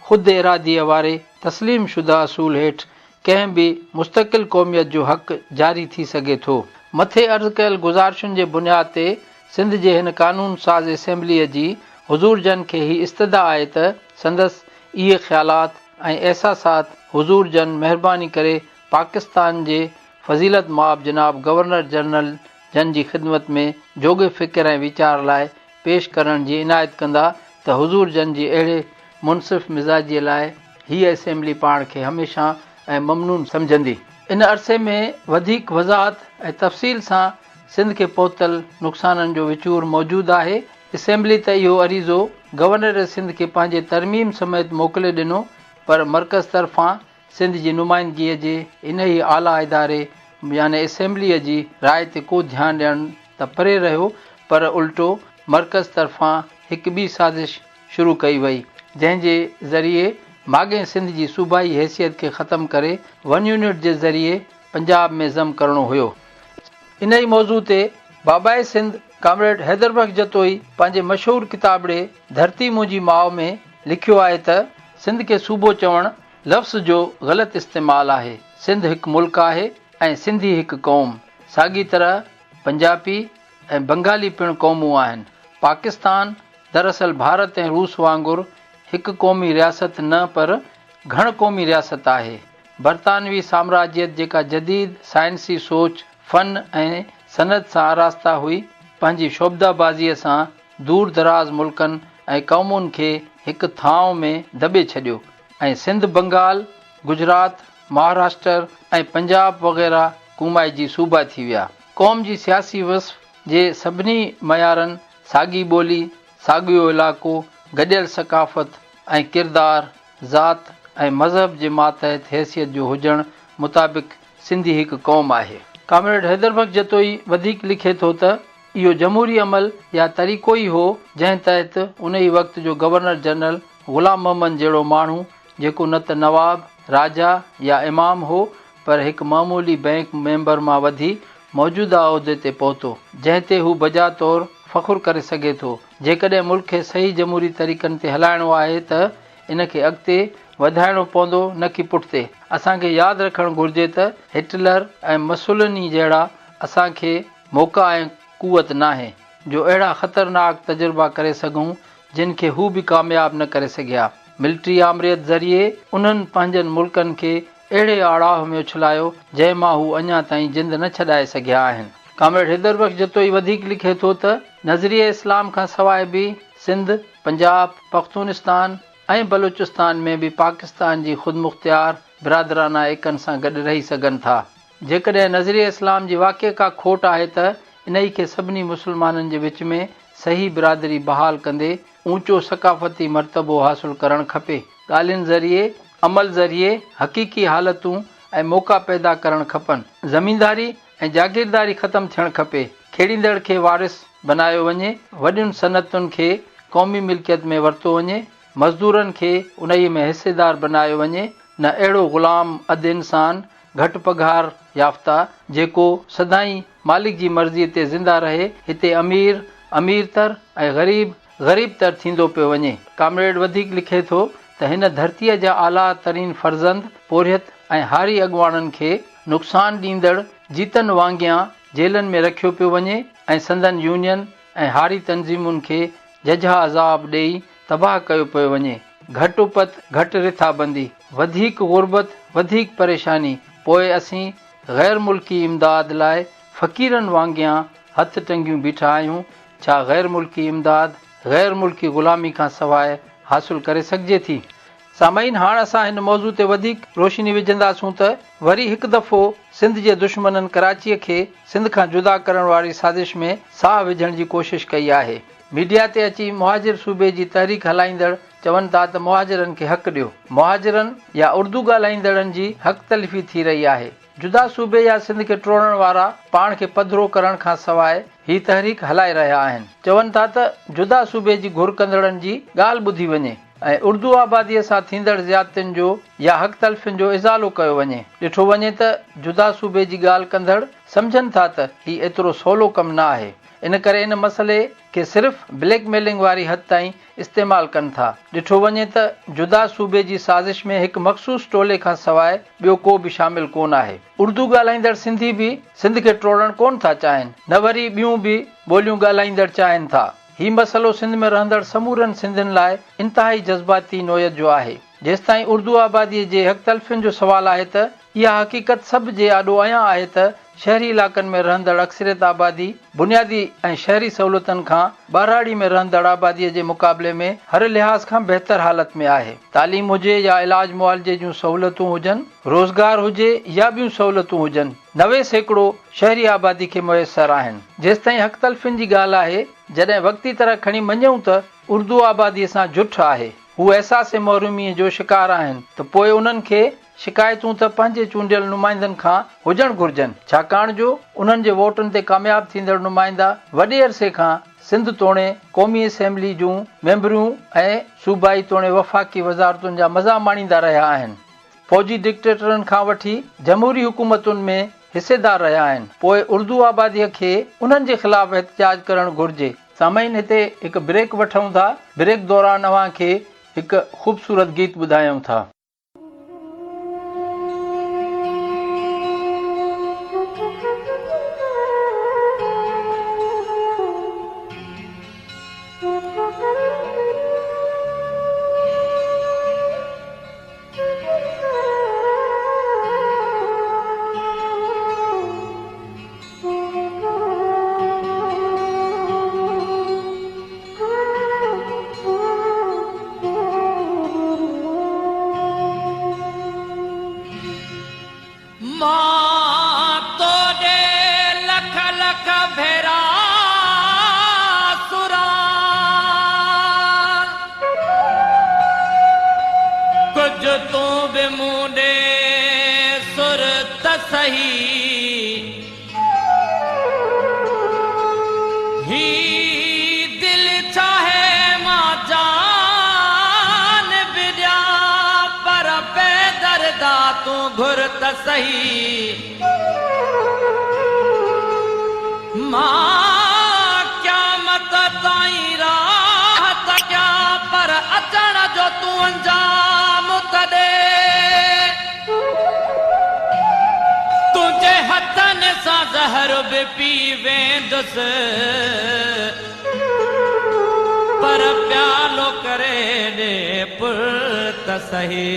ख़ुदि इरादीअ वारे तस्लीम शुदा असूल हेठि कंहिं बि मुस्तक़िल क़ौमियत जो हक़ जारी थी सघे थो। मथे अर्ज़ कयल गुज़ारिशुनि जे बुनियाद ते सिंध जे हिन कानून साज़ असेंबलीअ जी हुज़ूर जन खे ही इस्तदा आहे त संदसि इहे ख़्यालात ऐं एहसासात हुज़ूर जन महिरबानी करे पाकिस्तान जे फ़ज़ीलत माब जनाब गवर्नर जनरल जन जी ख़िदमत में जोॻे फ़िक्र ऐं वीचार लाइ पेश करण जी इनायत कंदा त हुज़ूर जन जी अहिड़े मुनसिफ़ मिज़ाजीअ लाइ हीअ असेंबली पाण खे हमेशह ऐं ममनून सम्झंदी। इन अरसे में वधीक वज़ाहत ऐं तफ़सील सां सिंध खे पहुतल नुक़साननि जो विचूर मौजूदु आहे। असेंबली त इहो अरीज़ो गवर्नर सिंध खे पंहिंजे तरमीम समेत मोकिले ॾिनो, पर मर्कज़ तरफ़ां सिंध जी नुमाइंदगीअ जे इन ई आला इदारे यानी असेंबलीअ जी राय ते को ध्यानु ॾियणु त परे रहियो, पर उल्टो मर्कज़ तरफ़ां हिकु ॿी साज़िश शुरू कई वई जंहिंजे ज़रिए माॻे सिंध जी सूबाई हैसियत खे ख़तमु करे वन यूनिट जे ज़रिए पंजाब में ज़म करणो हुयो। इन ई मौज़ू ते बाबाए सिंध कामरेड हैदर बख़्श जतोई पंहिंजे मशहूरु किताबड़े धरती मुंहिंजी माउ में लिखियो आहे त सिंध खे सूबो चवणु लफ़्ज़ जो ग़लति इस्तेमालु आहे। सिंध हिकु मुल्क आहे ऐं सिंधी हिकु क़ौम। साॻी तरह पंजाबी ऐं बंगाली पिणु क़ौमूं आहिनि। पाकिस्तान दरअसल भारत ऐं रूस वांगुरु हिकु क़ौमी रियासत न पर घण क़ौमी रियासत आहे। बरतानवी साम्राज्यत जेका जदीद साइंसी सोच, फ़न ऐं सनत सां आरास्ता हुई, पंहिंजी शोबदाबाज़ीअ सां दूर दराज मुल्कनि ऐं क़ौमुनि खे हिकु थांव में दॿे छॾियो ऐं सिंध, बंगाल, गुजरात, महाराष्ट्र ऐं पंजाब वग़ैरह कुमाइजी सूबा थी विया। क़ौम जी सियासी वस्फ़ जे सभिनी मयारनि, साॻी ॿोली, साॻियो इलाइक़ो, गॾियल सक़ाफ़त ऐं किरदार, ज़ात ऐं मज़हब जे मातहत हैसियत जो हुजणु मुताबिक़ सिंधी हिकु क़ौम आहे। कॉमरेड हैदर बख़्श जतोई वधीक लिखे थो त इहो जमहूरी अमल या तरीक़ो ई हो जंहिं तहत उन ई वक़्त जो गवर्नर जनरल ग़ुलाम मोहम्मद जहिड़ो माण्हू, जेको न त नवाब, राजा या इमाम हो, पर हिकु मामूली बैंक मेंबर मां वधी मौजूदा उहिदे ते पहुतो, जंहिं ते हू बजा तौरु फ़ख़ुरु करे सघे थो। जेकॾहिं मुल्क खे सही जमहूरी तरीक़नि ते हलाइणो आहे त इन खे अॻिते वधाइणो पवंदो, न की पुठिते। असांखे यादि रखणु घुरिजे त हिटलर ऐं मुसोलिनी जहिड़ा असांखे मौक़ा ऐं कुवत नाहे जो अहिड़ा ख़तरनाक तजुर्बा करे सघूं जिन खे हू बि कामयाबु न करे सघिया। मिलिट्री आमरियत ज़रिए उन्हनि पंहिंजनि मुल्कनि खे अहिड़े आड़ाव में उछलायो जंहिं मां हू अञा ताईं जिंद न छॾाए सघिया आहिनि। कॉमरेड हैदर बख़्श जतोई वधीक लिखे थो त नज़रिए इस्लाम खां सवाइ बि सिंध, पंजाब, पख्तूनिस्तान ऐं बलूचिस्तान में बि पाकिस्तान जी ख़ुदमुख़्तियार बिरादराना एकनि सां गॾु रही सघनि था। जेकॾहिं नज़रिए इस्लाम जी वाक़ई का खोट आहे त इन ई खे सभिनी मुस्लमाननि जे विच में सही बिरादरी बहाल कंदे ऊचो सक़ाफ़ती मर्तबो हासिलु करणु खपे। ॻाल्हियुनि ज़रिए, अमल ज़रिए हक़ीक़ी हालतूं ऐं मौक़ा पैदा करणु खपनि। ज़मीनदारी ऐं जागीरदारी ख़तमु थियणु खपे। खेड़ींदड़ खे वारिस बनायो वञे, वॾियुनि सनतुनि खे क़ौमी मिल्कियत में वरितो वञे, मज़दूरनि खे उन ई में हिसेदार बनायो वञे, न अहिड़ो ग़ुलाम अधु इंसान घटि पघार याफ़्ता जेको सदाईं मालिक जी मर्ज़ीअ ते ज़िंदा रहे, हिते अमीर अमीरतर ऐं ग़रीबतर थींदो पियो वञे। कॉमरेड वधीक लिखे थो त हिन धरतीअ जा आला तरीन फर्ज़ंद, पोरियत ऐं हारी अॻुवाणनि खे नुक़सान ॾींदड़ जीतनि वांगियां जेलनि में रखियो पियो वञे ऐं संदन यूनियन ऐं हारी तंज़ीमुनि खे जझा अज़ाब ॾेई तबाह कयो पियो वञे। घटि उपत, घटि रिथाबंदी, वधीक ग़ुर्बत, वधीक परेशानी, पोइ असीं ग़ैर मुल्की इमदाद लाइ फ़क़ीरनि वांगियां हथ टंगियूं बीठा आहियूं। छा ग़ैर मुल्की इमदाद ग़ैर मुल्की ग़ुलामी खां सवाइ हासिलु करे सघिजे थी? सामाईन, हाणे असां हिन मौज़ू ते वधीक रोशनी विझंदासूं त वरी हिकु दफ़ो सिंध जे दुश्मननि कराचीअ खे सिंध खां जुदा करण वारी साज़िश में साह विझण जी कोशिशि कई आहे। मीडिया ते अची मुहाजिर सूबे जी तहरीक हलाईंदड़ चवनि था त मुहाजिरनि खे हक़ ॾियो। मुहाजिरनि या उर्दू ॻाल्हाईंदड़नि जी हक़ तलफ़ी थी रही आहे। जुदा सूबे या सिंध खे टोड़ण वारा पाण खे पधिरो करण खां सवाइ ही तहरीक हलाए रहिया आहिनि। चवनि था त जुदा सूबे जी घुर कंदड़नि जी ॻाल्हि ॿुधी वञे ऐं उर्दू आबादीअ सां थींदड़ ज़्यादतियुनि जो या हक़ तलफ़ियुनि जो इज़ालो कयो वञे। ॾिठो वञे त जुदा सूबे जी ॻाल्हि कंदड़ सम्झनि था त ही एतिरो सवलो कमु न आहे। इन करे इन मसइले खे सिर्फ़ ब्लैकमेलिंग वारी हद ताईं इस्तेमालु कनि था। ॾिठो वञे त जुदा सूबे जी साज़िश में हिकु मख़सूस टोले खां सवाइ ॿियो को बि शामिल कोन आहे। उर्दू ॻाल्हाईंदड़ सिंधी बि सिंध खे टोड़णु कोन था चाहिनि, न वरी ॿियूं बि ॿोलियूं ॻाल्हाईंदड़ चाहिनि था। हीउ मसइलो सिंध में रहंदड़ समूरनि सिंधियुनि लाइ इंतिहाई जज़्बाती नोयत जो आहे। जेसिताईं उर्दू आबादीअ जे हक़ तलफ़ियुनि जो सुवालु आहे त इहा हक़ीक़त सभु जे आॾो अयां आहे त शहरी इलाइक़नि में रहंदड़ अक्सरियत आबादी बुनियादी ऐं शहरी सहूलियतुनि खां ॿाराड़ी में रहंदड़ आबादीअ जे मुक़ाबले में हर लिहाज़ खां बहितर हालत में आहे। तालीम हुजे या इलाज मुआलजे जूं सहूलियतूं हुजनि, रोज़गार हुजे या ॿियूं सहूलियतूं हुजनि, 90% शहरी आबादी खे मुयसरु आहिनि। जेसिताईं हक़ तलफ़ियुनि जी ॻाल्हि आहे, जॾहिं वक़्ती तरह खणी मञूं त उर्दू आबादीअ सां जुठ आहे, हू अहसास महरूमीअ जो शिकार आहिनि, त पोइ उन्हनि खे शिकायतूं त पंहिंजे चूंडियल नुमाइंदनि खां हुजणु घुरिजनि, छाकाणि जो उन्हनि जे वोटुनि ते कामयाबु थींदड़ नुमाइंदा वॾे अरसे खां सिंध तोणे क़ौमी असेंबली जूं मेंबरियूं ऐं सूबाई तोणे वफ़ाक़ी वज़ारतुनि जा मज़ा माणींदा रहिया आहिनि। फ़ौजी डिक्टेटरनि खां वठी जमहूरी हुकूमतुनि में हिसेदार रहिया आहिनि। पोइ उर्दू आबादीअ खे उन्हनि जे ख़िलाफ़ एहतिजाज करणु घुरिजे। सामाईन, हिते हिकु ब्रेक वठूं था। ब्रेक दौरान अव्हां खे हिकु ख़ूबसूरत गीत ॿुधायूं था। तूं बि मूं ॾे सुरत सही ही दिल चाहे मां जान बि ॾियां पर बेदर्दा तूं घुर त सही मां क़यामत ताईं राह त कयां पर अचण जो तूं अंजाम त ॾे तुंहिंजे हथनि सां ज़हर बि पी वेंदुसि पर प्यालो करे ॾे पुर त सही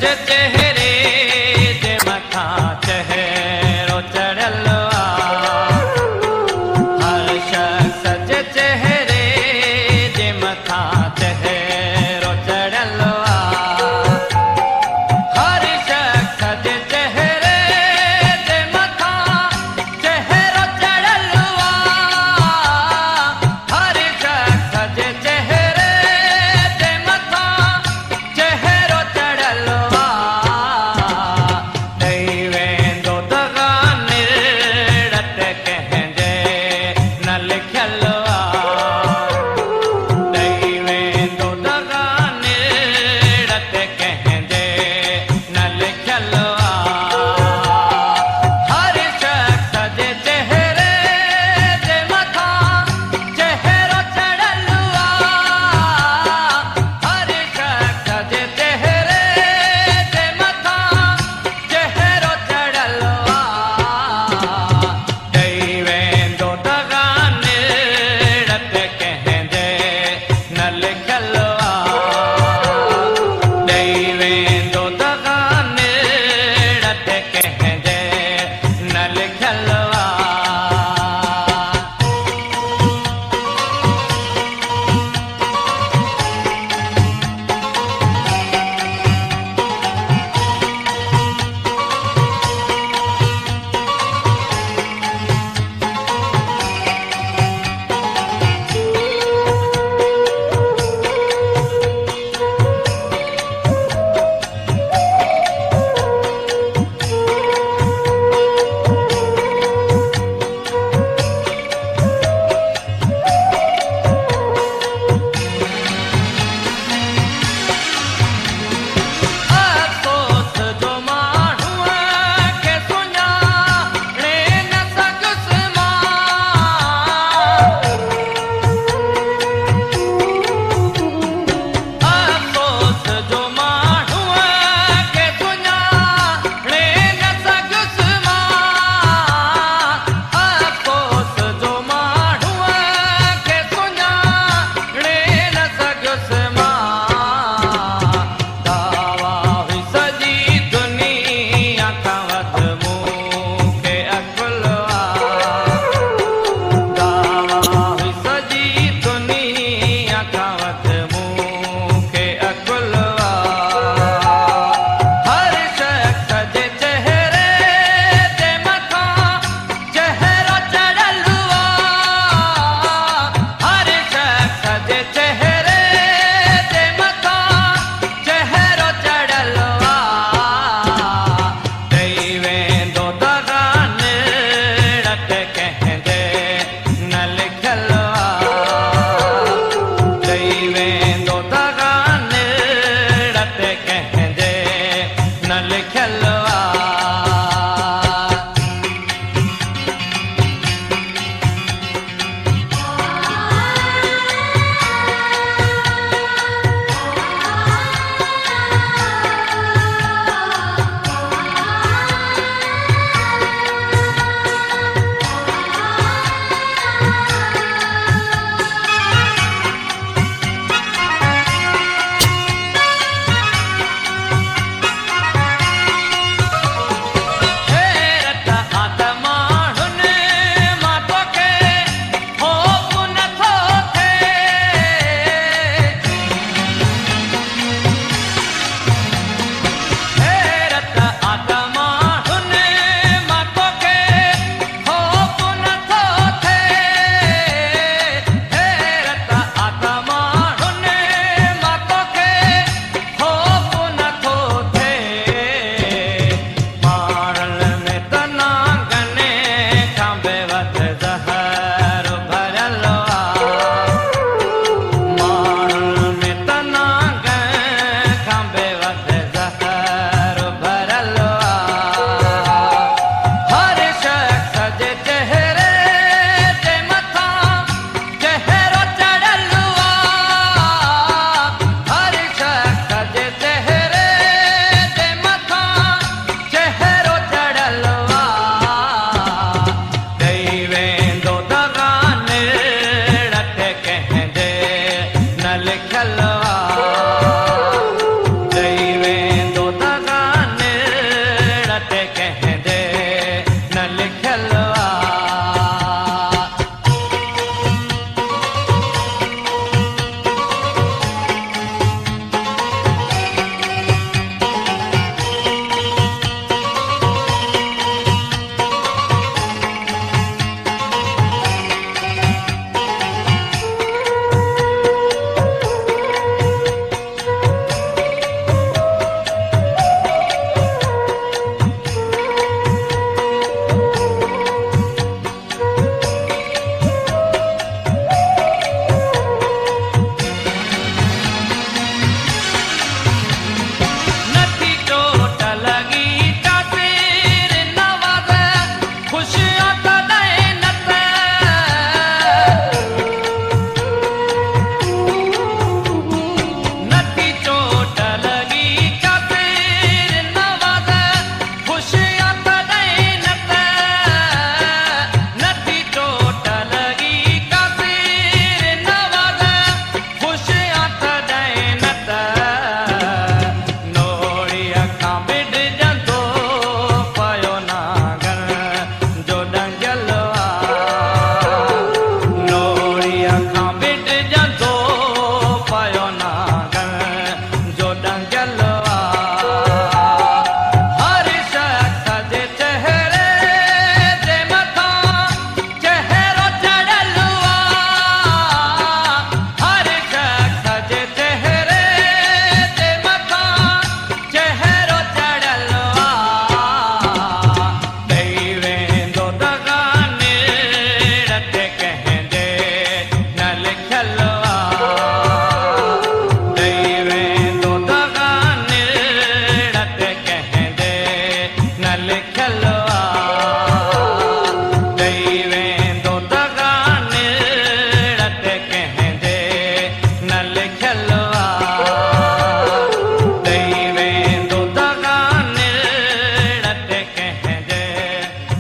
चेहरे जे मथां चेहरो चढ़ियल हर शख्स जे चेहरे जे मथां चेहरो चढ़ियल हर शख्स जे चेहरे जे मथां चेहरो चढ़ियल हर शख्स जे चेहरे जे मथां चेहरो चढ़ियल न लिखियल ॾेई वेंदो दगा निड़त कंहिंजे न लिखियल ॾेई वेंदो दगा निड़त कंहिंजे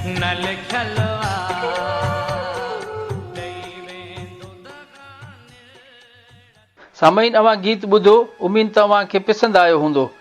न लिखियल सामईन अवां गीत ॿुधो, उमीद तव्हांखे पसंदि आयो हूंदो।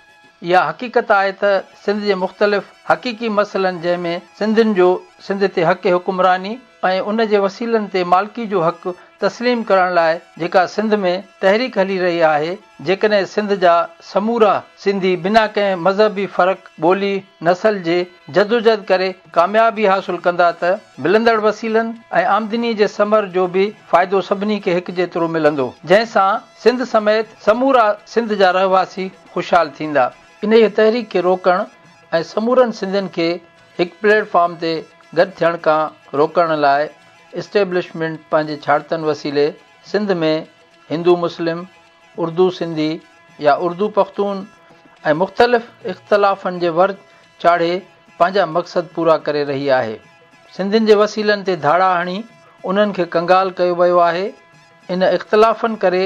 इहा हक़ीक़त आहे त सिंध जे मुख़्तलिफ़ हक़ीक़ी मसइलनि जंहिंमें सिंधियुनि जो सिंध ते हक़ हुकुमरानी ऐं उन जे वसीलनि ते मालिकी जो हक़ तस्लीम करण लाइ जेका सिंध में तहरीक हली रही आहे, जेकॾहिं सिंध जा समूरा सिंधी बिना कंहिं मज़हबी फ़र्क़, ॿोली, नसल जे जदोजहद करे कामयाबी हासिल कंदा त मिलंदड़ वसीलनि ऐं आमदनी जे समर जो बि फ़ाइदो सभिनी खे हिकु जेतिरो मिलंदो, जंहिंसां सिंध समेत समूरा सिंध जा रहवासी ख़ुशहाल थींदा। इन ई तहरीक खे रोकण ऐं समूरनि सिंधियुनि खे हिकु प्लेटफॉर्म ते गॾु थियण खां रोकण लाइ इस्टेब्लिशमेंट पंहिंजे छाड़तनि वसीले सिंध में हिंदू मुस्लिम, उर्दू सिंधी या उर्दू पख्तून ऐं मुख़्तलिफ़ इख़्तिलाफ़नि जे वर्ज चाढ़े पंहिंजा मक़सद पूरा करे रही आहे। सिंधियुनि जे वसीलनि ते धाड़ा हणी उन्हनि खे कंगाल कयो वियो आहे। इन इख़्तिलाफ़नि करे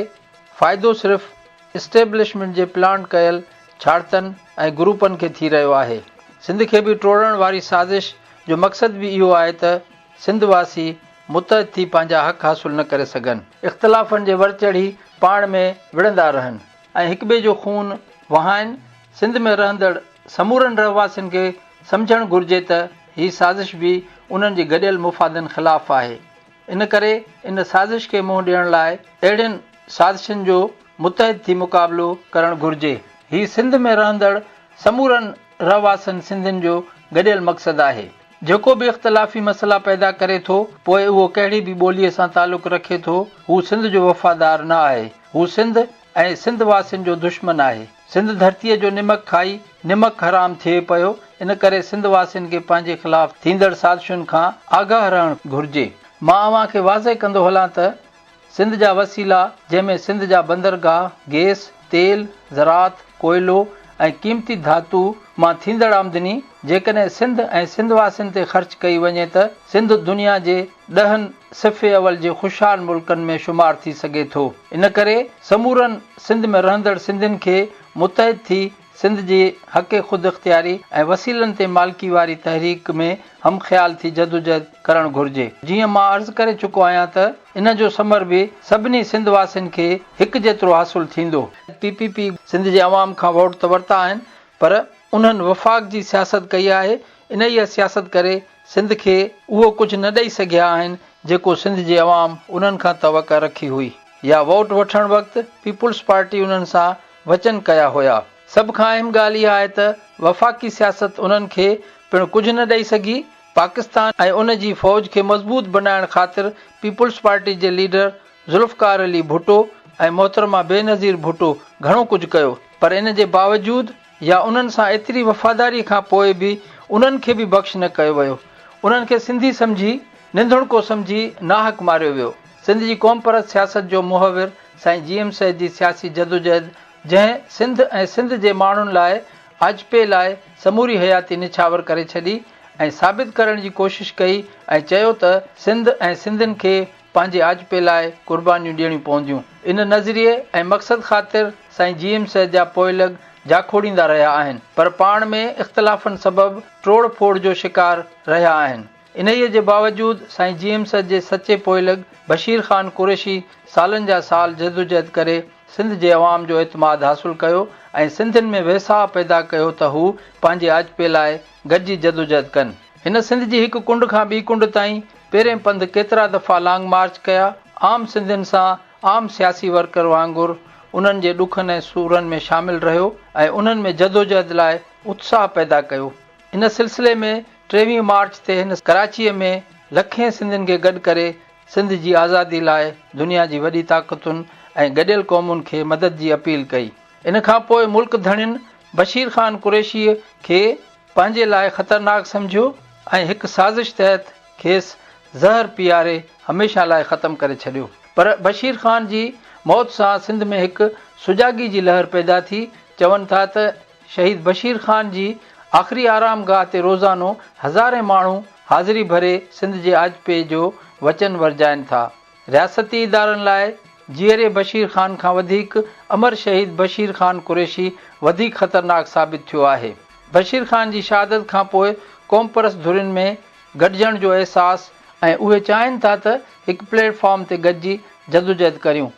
फ़ाइदो सिर्फ़ु इस्टेब्लिशमेंट जे प्लान कयल छाड़तनि ऐं ग्रुपनि खे थी रहियो आहे। सिंध खे बि टोड़ण वारी साज़िश जो मक़सदु बि इहो आहे त सिंधवासी मुतहद थी पंहिंजा हक़ हासिल न करे सघनि, इख़्तिलाफ़नि जे वर चढ़ी पाण में विढ़ंदा रहनि ऐं हिक ॿिए जो खून वहाइनि। सिंध में रहंदड़ समूरनि रहवासियुनि खे सम्झणु घुरिजे त हीअ साज़िश बि उन्हनि जे गॾियल मुफ़ादनि ख़िलाफ़ु आहे। इन करे इन साज़िश खे मुंहुं ॾियण लाइ अहिड़ियुनि साज़िशुनि जो मुतहद थी मुक़ाबिलो करणु घुरिजे। हीअ सिंध में रहंदड़ समूरनि रहवासियुनि सिंधियुनि जो गॾियल मक़सदु आहे। जेको बि इख़्तिलाफ़ी मसइला पैदा करे थो, पोइ उहो कहिड़ी बि ॿोलीअ सां तालुक़ु रखे थो, हू सिंध जो वफ़ादार न आहे, हू सिंध ऐं सिंध वासियुनि जो दुश्मन आहे। सिंध धरतीअ जो निमक खाई निमक हराम थिए पियो। इन करे सिंध वासियुनि खे पंहिंजे ख़िलाफ़ थींदड़ साज़िशुनि खां आगाह रहणु घुरिजे। मां अव्हांखे वाज़े कंदो हलां त सिंध जा वसीला, जंहिंमें सिंध जा बंदरगाह, गैस, तेल, ज़रात, कोयलो ऐं क़ीमती धातु मां थींदड़ आमदनी जेकॾहिं सिंध ऐं सिंध वासियुनि ते ख़र्च कई वञे त सिंध दुनिया जे 10 सिफ़े अवल जे ख़ुशहाल मुल्कनि में शुमार थी सघे थो। इन करे समूरनि सिंध में रहंदड़ सिंधियुनि खे मुतहद थी सिंध जी हक़ ख़ुदि इख़्तियारी ऐं वसीलनि ते मालिकी वारी तहरीक में हम ख़्याल थी जदोजहद करणु घुरिजे। जीअं मां अर्ज़ु करे चुको आहियां त इन जो समर बि सभिनी सिंध वासियुनि खे हिकु जेतिरो हासिल थींदो। PPP सिंध जे अवाम खां वोट त वरिता आहिनि, पर उन्हनि वफ़ाक़ जी सियासत कई आहे। इन ई सियासत करे सिंध खे उहो कुझु न ॾेई सघिया आहिनि जेको सिंध जे अवाम उन्हनि खां तवक़ा रखी हुई, या वोट वठणु वक़्तु पीपुल्स पार्टी उन्हनि सां वचन कया हुया। सभ खां अहम ॻाल्हि इहा आहे त वफ़ाक़ी सियासत उन्हनि खे पिणु कुझु न ॾेई सघी। पाकिस्तान ऐं उन जी फ़ौज खे मज़बूत बनाइण ख़ातिर पीपुल्स पार्टी जे लीडर ज़ुल्फ़कार अली भुट्टो ऐं मोहतरमा बेनज़ीर भुट्टो घणो कुझु कयो, पर इन जे बावजूदि या उन्हनि सां एतिरी वफ़ादारी खां पोइ बि उन्हनि खे बि बख़्श न कयो वियो। उन्हनि खे सिंधी सम्झी निंधड़को सम्झी नाहक मारियो वियो। सिंध जी क़ौम परस्त सियासत जो मुहविर साईं GM सैद जी सियासी जदोजहद, जंहिं सिंध ऐं सिंध जे माण्हुनि लाइ अॼु लाइ समूरी हयाती निछावर करे छॾी ऐं साबित करण जी कोशिशि कई ऐं चयो त सिंध ऐं सिंधियुनि खे पंहिंजे अॼु लाइ क़ुर्बानियूं ॾियणियूं पवंदियूं। इन नज़रिए ऐं मक़सद ख़ातिर साईं GM सैद जा पोइलग जाखोड़ींदा रहिया आहिनि, पर पाण में इख़्तिलाफ़नि सबबि टोड़ फोड़ जो शिकार रहिया आहिनि। इन ई जे बावजूदि साईं GM सैद जे सचे पोइलग बशीर ख़ान कुरैशी सालनि जा साल जदोजहद करे सिंध जे अवाम जो एतमाद हासिल कयो ऐं सिंधियुनि में वेसाह पैदा कयो त हू पंहिंजे अॼु लाइ गॾिजी जदोजहद कनि। हिन सिंध जी हिकु कुंड खां ॿी कुंड ताईं पहिरें पंध केतिरा दफ़ा लॉन्ग मार्च कया। आम सिंधियुनि सां आम सियासी वर्कर वांगुरु उन्हनि जे ॾुखनि ऐं सूरनि में शामिल रहियो ऐं उन्हनि में जदोजहद लाइ उत्साह पैदा कयो। इन सिलसिले में 23 मार्च ते हिन कराचीअ में लखें सिंधियुनि खे गॾु करे सिंध जी आज़ादी लाइ दुनिया जी वॾी ताक़तुनि ऐं गॾियल क़ौमुनि खे मदद जी अपील कई। इन खां पोइ मुल्क धणियुनि बशीर ख़ान कुरैशीअ खे पंहिंजे लाइ ख़तरनाक सम्झियो ऐं हिकु साज़िश तहत खेसि ज़हर पीआरे हमेशह लाइ ख़तमु करे छॾियो। पर बशीर ख़ान जी मौत सां सिंध में हिकु सुजागी जी लहर पैदा थी। चवनि था त शहीद बशीर ख़ान जी आख़िरी आराम गाह ते रोज़ानो हज़ारे माण्हू हाज़िरी भरे सिंध जे आजपे जो वचन वरजाइनि था। रियासती इदारनि लाइ जीअरे बशीर ख़ान खां वधीक अमर शहीद बशीर ख़ान कुरैशी वधीक ख़तरनाक साबित थियो आहे। बशीर ख़ान जी शहादत खां पोइ क़ौम परस्त धुरियुनि में गॾिजण जो अहसासु ऐं उहे चाहिनि था त हिकु प्लेटफॉर्म ते गॾिजी जदोजहद करियूं।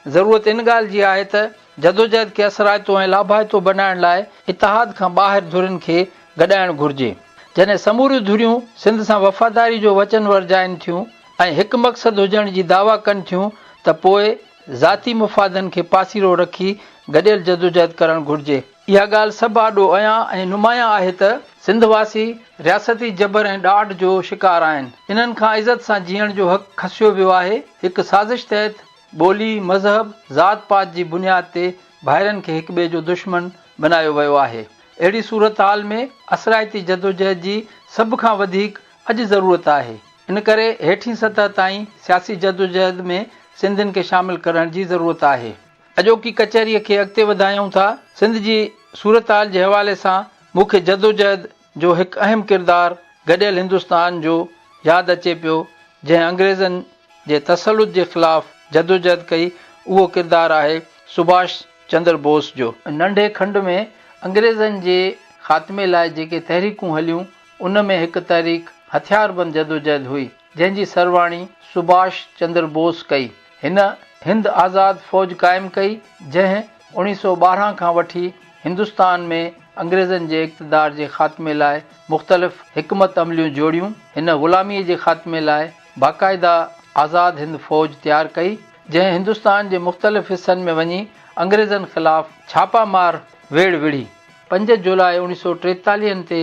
ज़रूरत इन ॻाल्हि जी आहे त जदोजहद खे असराइतो ऐं लाभाइतो बनाइण लाइ इतिहाद खां ॿाहिरि धुरियुनि खे गॾाइणु घुरिजे। जॾहिं समूरियूं धुरियूं सिंध सां वफ़ादारी जो वचन वरजाइनि थियूं ऐं हिकु मक़सदु हुजण जी दावा कनि थियूं त पोइ ज़ाती मुफ़ादनि खे पासीरो रखी गॾियल जदोजहद करणु घुरिजे। इहा ॻाल्हि सभु आॾो अयां ऐं नुमायां आहे त सिंधवासी रियासती जबर ऐं ॾाढ जो शिकार आहिनि। इन्हनि खां इज़त सां जीअण जो हक़ खसियो वियो आहे। हिकु साज़िश तहत ॿोली मज़हब ज़ात पात जी बुनियाद ते भाइरनि खे हिक ॿिए जो दुश्मन बनायो वियो आहे। अहिड़ी सूरत हाल में असराइती जदोजहद जी सभ खां वधीक अॼु ज़रूरत आहे। इन करे हेठीं सतह ताईं सियासी जदोजहद में सिंधियुनि खे शामिल करण जी ज़रूरत आहे। अॼोकी कचहरीअ खे अॻिते वधायूं था। सिंध जी सूरत हाल जे हवाले सां मूंखे जदोजहद जो हिकु अहम किरदारु गॾियल हिंदुस्तान जो यादि अचे पियो, जंहिं अंग्रेज़नि जे तसलुत जे ख़िलाफ़ जदोजहद कई। उहो किरदारु आहे सुभाष चंद्र बोस जो। नंढे खंड में अंग्रेज़नि जे ख़ात्मे लाइ जेके तहरीकूं हलियूं उन में हिकु तहरीक हथियारबंद जदोजहद हुई, जंहिंजी सरवाणी सुभाष चंद्र बोस कई। हिन हिंद आज़ाद फ़ौज क़ाइमु कई, जंहिं 1912 खां वठी हिंदुस्तान में अंग्रेज़नि जे इक़्तिदार जे ख़ात्मे लाइ मुख़्तलिफ़ हिकमत अमलियूं जोड़ियूं। हिन ग़ुलामीअ जे ख़ात्मे लाइ बाक़ाइदा आज़ाद हिंद फ़ौज तयारु कई, जंहिं हिंदुस्तान जे मुख़्तलिफ़ हिस्सनि में वञी अंग्रेज़नि ख़िलाफ़ छापामार वेड़ विढ़ी। 5 जुलाई 1943 ते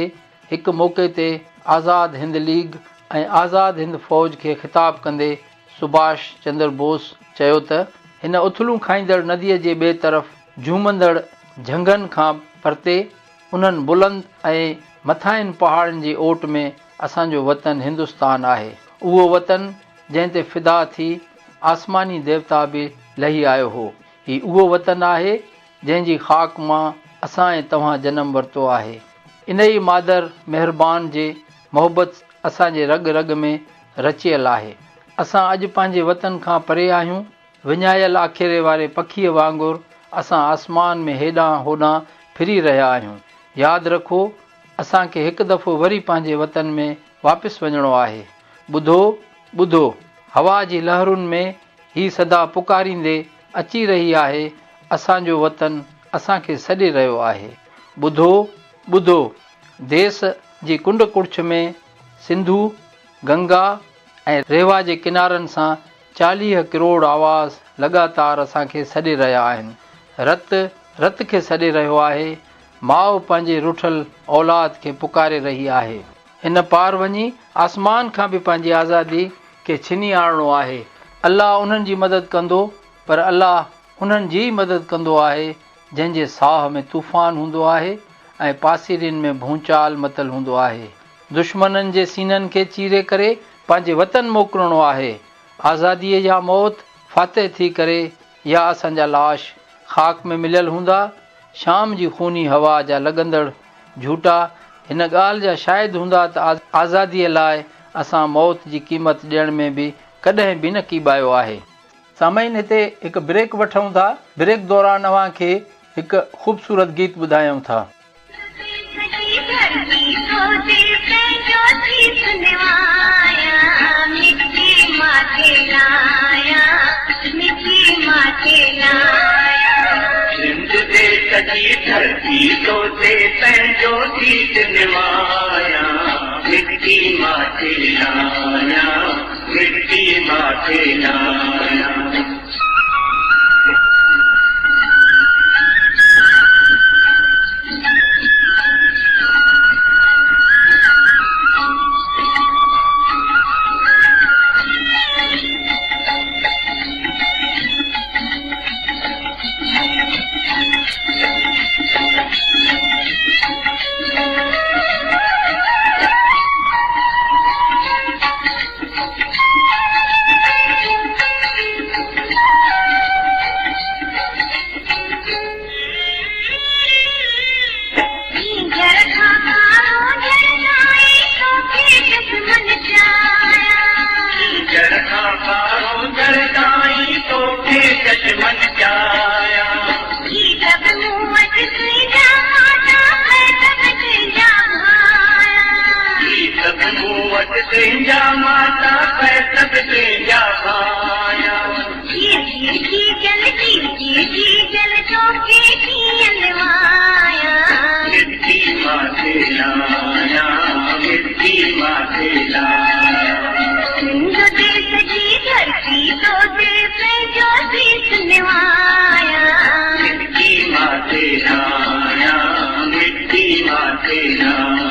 हिकु मौक़े ते आज़ाद हिंद लीग ऐं आज़ाद हिंद फ़ौज खे ख़िताब कंदे सुभाष चंद्र बोस चयो त हिन उथलूं खाईंदड़ नदीअ जे ॿिए तरफ़ झूमंदड़ झंगनि खां परते उन्हनि बुलंद ऐं मथाइनि पहाड़नि जी ओट में असांजो वतन हिंदुस्तान आहे। उहो वतन जंहिं ते फिदा थी आसमानी देवता बि लही आयो हो। ही उहो वतन आहे जंहिंजी ख़ाक मां असां ऐं तव्हां जनमु वरितो आहे। इन ई मादर महिरबान जे मोहबत असांजे रग रग में रचियल आहे। असां अॼु पंहिंजे वतन खां परे आहियूं। विञायल आखेरे वारे पखीअ वांगुरु असां आसमान में हेॾां होॾां फिरी रहिया आहियूं। यादि रखो, असांखे हिकु दफ़ो वरी पंहिंजे वतन में वापसि वञिणो आहे। ॿुधो ॿुधो, हवा जी लहरुनि में ही सदा पुकारींदे अची रही आहे, असांजो वतन असांखे सॾे रहियो आहे। ॿुधो ॿुधो, देश जी कुंड कुड़छ में सिंधु गंगा ऐं रेवा जे किनारनि सां 40 करोड़ आवाज़ लगातार असांखे सॾे रहिया आहिनि। रत रत खे सॾे रहियो आहे। माउ पंहिंजे रुठल औलाद खे पुकारे रही आहे। हिन पार वञी आसमान खां बि पंहिंजी आज़ादी खे छिनी आणणो आहे। अल्लाह उन्हनि जी मदद कंदो, पर अल्लाह उन्हनि जी मदद कंदो आहे जंहिंजे साह में तूफ़ान हूंदो आहे ऐं पासीरियुनि में भूचाल मतल हूंदो आहे। दुश्मननि जे सीननि खे चीरे करे पंहिंजे वतन मोकिलणो आहे। आज़ादीअ जा मौत फातह थी करे या असांजा लाश ख़ाक में मिलियल हूंदा। शाम जी खूनी हवा जा लॻंदड़ झूटा हिन ॻाल्हि जा शाहिद हूंदा त आज़ादीअ लाइ असां मौत जी क़ीमत ॾियण में बि कॾहिं बि न कीबायो आहे। सामाईन, हिते हिकु ब्रेक वठूं था। ब्रेक दौरान अव्हांखे हिकु ख़ूबसूरत गीत ॿुधायूं था। तेंजा माता पैतब तेंजा भाया जी जल चौके की अलवाया मिट्टी माथे लाया मिट्टी माथे लाया जो देश की धरती तो देश जो देश निवाया मिट्टी माथे लाया मिट्टी माथे लाया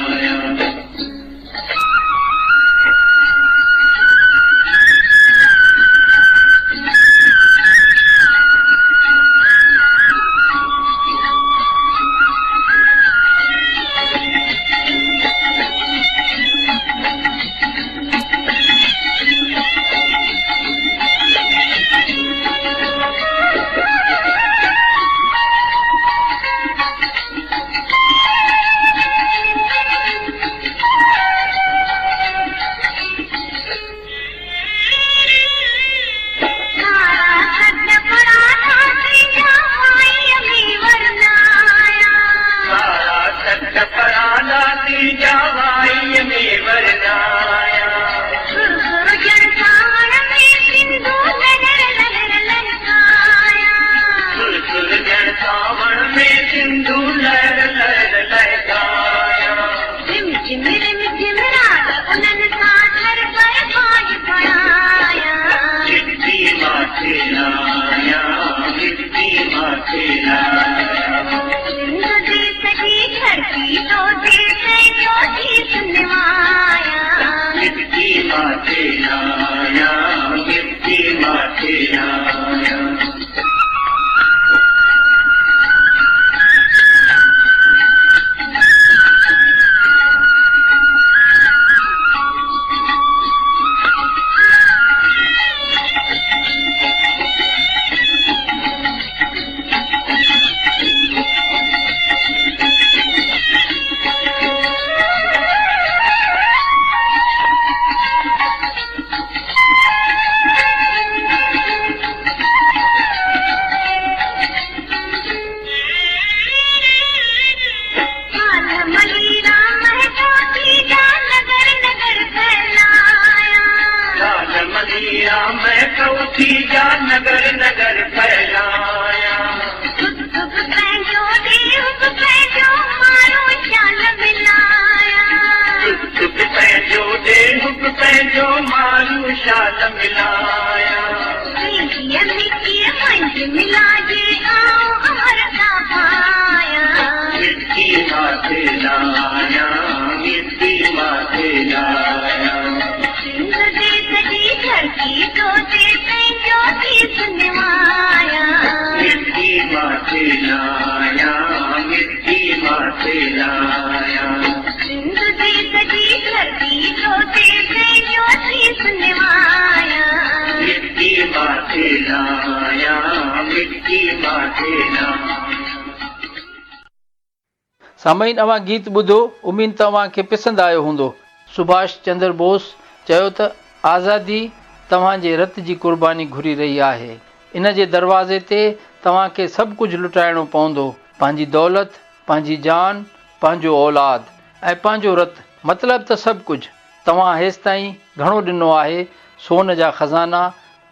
सामईन अवां गीत ॿुधो, उमीद तव्हांखे पसंदि आयो हूंदो। सुभाष चंद्र बोस चयो त आज़ादी तव्हांजे रत जी क़ुर्बानी घुरी रही आहे। इन जे दरवाज़े ते तव्हांखे सभु कुझु लुटाइणो पवंदो, पंहिंजी दौलत, पंहिंजी जान, पंहिंजो औलाद ऐं पंहिंजो रत, मतिलबु त सभु कुझु। तव्हां हेसि ताईं घणो ॾिनो आहे, सोन जा खज़ाना,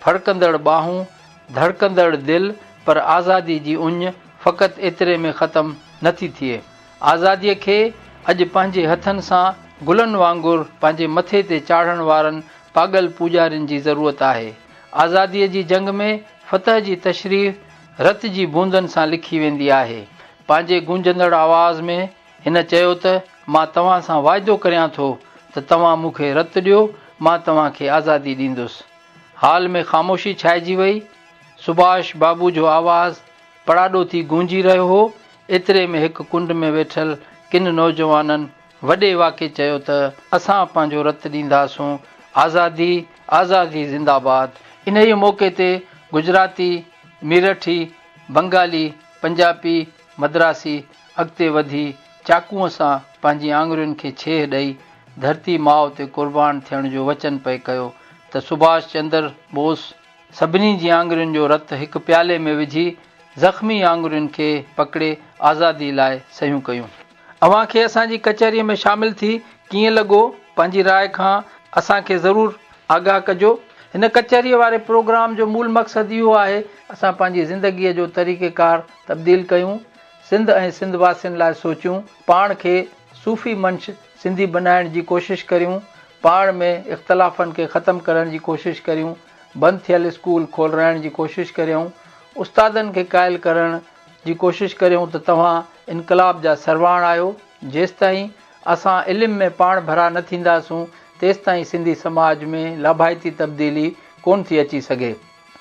फड़कंदड़ ॿाहूं, धड़कंदड़ दिलि, पर आज़ादी जी उञ फ़क़ति एतिरे में ख़तमु नथी थिए। आज़ादीअ खे अॼु पंहिंजे हथनि सां गुलनि वांगुरु पंहिंजे मथे ते चाढ़ण वारनि पागल पूॼारियुनि जी ज़रूरत आहे। आज़ादीअ जी जंग में फ़तह जी तशरीफ़ रत जी बूंदनि सां लिखी वेंदी आहे। पंहिंजे गूंजंदड़ आवाज़ में हिन चयो त मां तव्हां सां वाइदो करियां थो त तव्हां मूंखे रत ॾियो, मां तव्हांखे आज़ादी ॾींदुसि। हाल में ख़ामोशी छाइजी वई। सुभाष बाबू जो आवाज़ पड़ाॾो थी गूंजी रहियो हो। एतिरे में हिकु कुंड में वेठल किन नौजवाननि वॾे वाके चयो त असां पंहिंजो रत ॾींदासूं, आज़ादी आज़ादी ज़िंदाबाद। इन ई मौक़े ते गुजराती, मीरठी, बंगाली, पंजाबी, मद्रासी अॻिते वधी चाकूअ सां पंहिंजी आङुरियुनि खे छेह ॾेई धरती माउ ते क़ुर्बान थियण जो वचन पए कयो त सुभाष चंद्र बोस सभिनी जी आङुरियुनि जो रत हिकु प्याले में विझी ज़ख़्मी आङुरियुनि खे पकड़े आज़ादी लाइ सयूं कयूं। अव्हांखे असांजी कचहरीअ में शामिल थी कीअं लॻो? पंहिंजी राय खां असांखे ज़रूरु आगाह कजो। हिन कचहरीअ वारे प्रोग्राम जो मूल मक़सदु इहो आहे असां पंहिंजी ज़िंदगीअ जो तरीक़ेकार तब्दील कयूं, सिंध ऐं सिंध वासियुनि लाइ सोचियूं, पाण खे सूफ़ी मंश सिंधी बनाइण जी कोशिशि करियूं, पाण में इख़्तिलाफ़नि खे ख़तमु करण जी कोशिशि करियूं, बंदि थियल स्कूल खोलाइण जी कोशिशि करियूं, उस्तादनि खे क़ाइल करण जी कोशिशि करियूं त तव्हां इनक़लाब जा सरवाण आहियो। जेसिताईं असां इल्म में पाण भरा न थींदासूं तेसिताईं सिंधी समाज में लाभाइती तब्दीली कोन थी अची सघे।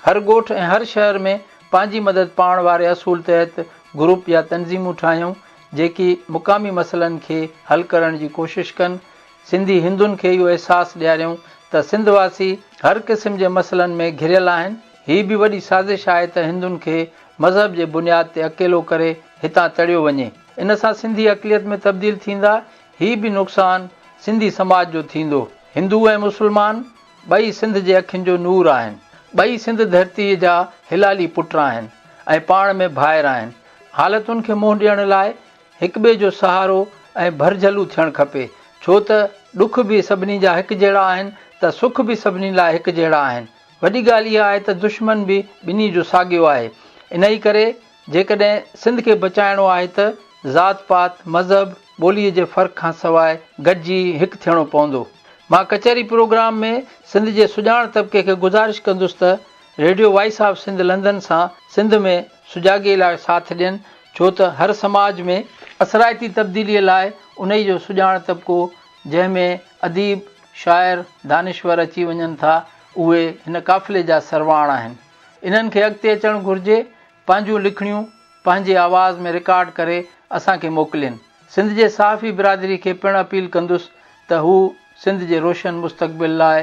हर ॻोठ ऐं हर शहर में पंहिंजी मदद पाण वारे असूल तहत ग्रुप या तंज़ीमूं ठाहियूं जेकी मुक़ामी मसइलनि खे हल करण जी कोशिशि कनि। सिंधी हिंदुनि खे इहो अहसासु ॾियारियूं त सिंधवासी हर क़िस्म जे मसइलनि में घिरियल आहिनि। हीअ बि वॾी साज़िश आहे त हिंदुनि खे मज़हब जे बुनियाद ते अकेलो करे हितां तड़ियो वञे। इन सां सिंधी अक़लियत में तब्दील थींदा। हीअ बि नुक़सानु सिंधी समाज जो थींदो। हिंदू ऐं मुस्लमान ॿई सिंध जे अखियुनि जो नूर आहिनि, ॿई सिंध धरतीअ जा हिलाली पुट आहिनि ऐं पाण में भाइर आहिनि। हालतुनि खे मुंहुं ॾियण लाइ हिक ॿिए जो सहारो ऐं भरझलू थियणु खपे, छो त ॾुख बि सभिनी जा हिकु जहिड़ा आहिनि त सुख बि सभिनी लाइ हिकु जहिड़ा आहिनि। वॾी ॻाल्हि इहा आहे त दुश्मन बि ॿिन्ही जो साॻियो आहे। इन ई करे जेकॾहिं सिंध खे बचाइणो आहे त ज़ात पात मज़हब ॿोलीअ जे फ़र्क़ खां सवाइ गॾिजी हिकु थियणो पवंदो। मां कचहरी प्रोग्राम में सिंध जे सुञाण तबिके खे गुज़ारिश कंदुसि त radio voice of Sindh London सां सिंध में सुजाॻे लाइ साथ ॾियनि, छो त हर समाज में असराइती तब्दीलीअ लाइ उन ई जो सुञाण तबिको जंहिंमें अदीब शाइर दानिश्वर अची वञनि था उहे हिन काफ़िले जा सरवाण आहिनि। इन्हनि खे अॻिते अचणु घुरिजे, पंहिंजूं लिखणियूं पंहिंजे आवाज़ में रिकॉर्ड करे असांखे मोकिलियुनि। सिंध जे साफ़ी बिरादरी खे पिणु अपील कंदुसि त हू सिंध जे रोशन मुस्तक़बिल लाइ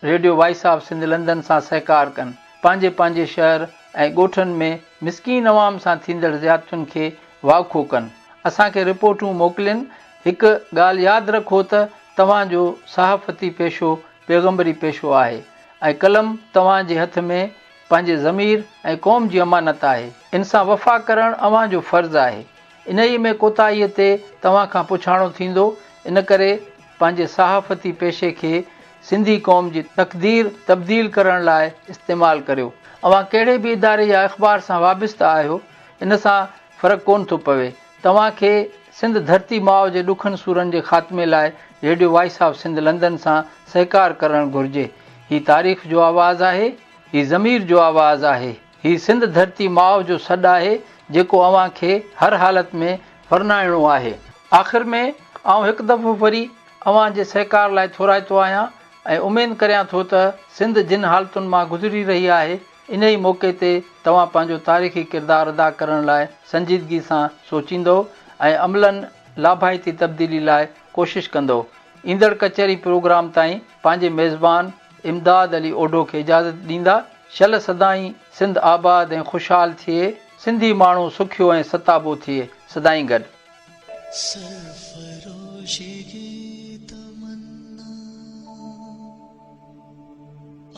radio voice of Sindh London सां सहकार कनि। पंहिंजे पंहिंजे शहर ऐं ॻोठनि में मिसकीन अवाम सां थींदड़ ज़ियादतुनि खे वाखो कनि, असांखे रिपोर्टूं मोकिलियुनि। हिकु ॻाल्हि यादि रखो त तव्हांजो सहाफ़ती पेशो पैगम्बरी पेशो आहे ऐं कलम तव्हांजे हथ में पंहिंजे ज़मीर ऐं क़ौम जी अमानत आहे। इन सां वफ़ा करणु अव्हांजो फ़र्ज़ु आहे। इन ई में कोताहीअ ते तव्हां खां पुछाणो थींदो। इन करे पंहिंजे सहाफ़ती पेशे खे सिंधी क़ौम जी तक़दीर तब्दील करण लाइ इस्तेमालु करियो। अव्हां कहिड़े बि इदारे या अख़बार सां वाबिस्ता आहियो, इन सां फ़र्क़ु कोन थो पवे। तव्हांखे सिंध धरती माउ जे ॾुखनि सूरनि जे ख़ात्मे लाइ radio voice of Sindh London सां सहकार करणु घुरिजे। हीअ तारीख़ जो आवाज़ु आहे, हीअ ज़मीर जो आवाज़ु आहे, हीअ सिंध धरती माउ जो सॾु आहे जेको अव्हांखे हर हालत में फरनाइणो आहे। आख़िर में आउं हिकु दफ़ो वरी अव्हां जे सहकार लाइ थोराइतो आहियां ऐं उमेदु करियां थो त सिंध जिन हालतुनि मां गुज़री रही आहे इन ई मौक़े ते तव्हां पंहिंजो तारीख़ी किरदारु अदा करण लाइ संजीदगी सां सोचींदो ऐं अमलनि लाभाइती तब्दीली लाइ कोशिशि कंदो। ईंदड़ कचहरी प्रोग्राम ताईं पंहिंजे मेज़बान इमदाद अली ओढो खे इजाज़त ॾींदा। शल सदाईं सिंध आबाद ऐं ख़ुशहाल थिए, सिंधी माण्हू सुखियो ऐं सताबो थिए। सदाईं गॾु।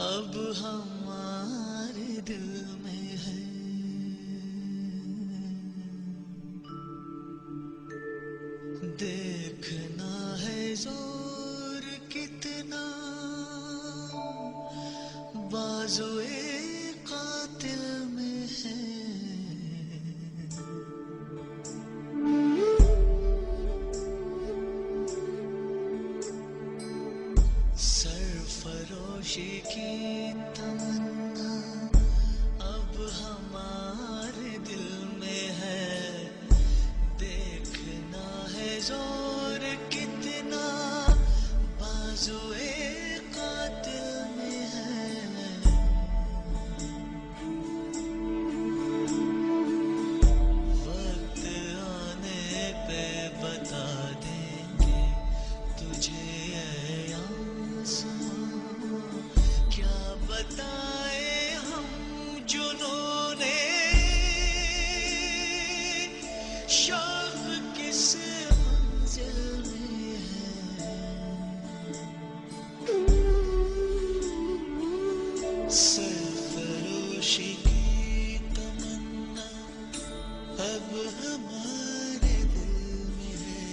अब हमारे दिल में है, देखना है जोर कितना बाजुए कातिल में है। सरफरोशी की तमन्ना अब हमारे दिल में है, देखना है जोर कितना बाजुए कातिल में है। वक्त आने पे बता देंगे तुझे क्या बताए हम जुनूने शौक किस मंजिल में है। सरफरोशी की तमन्ना अब हमारे दिल में है,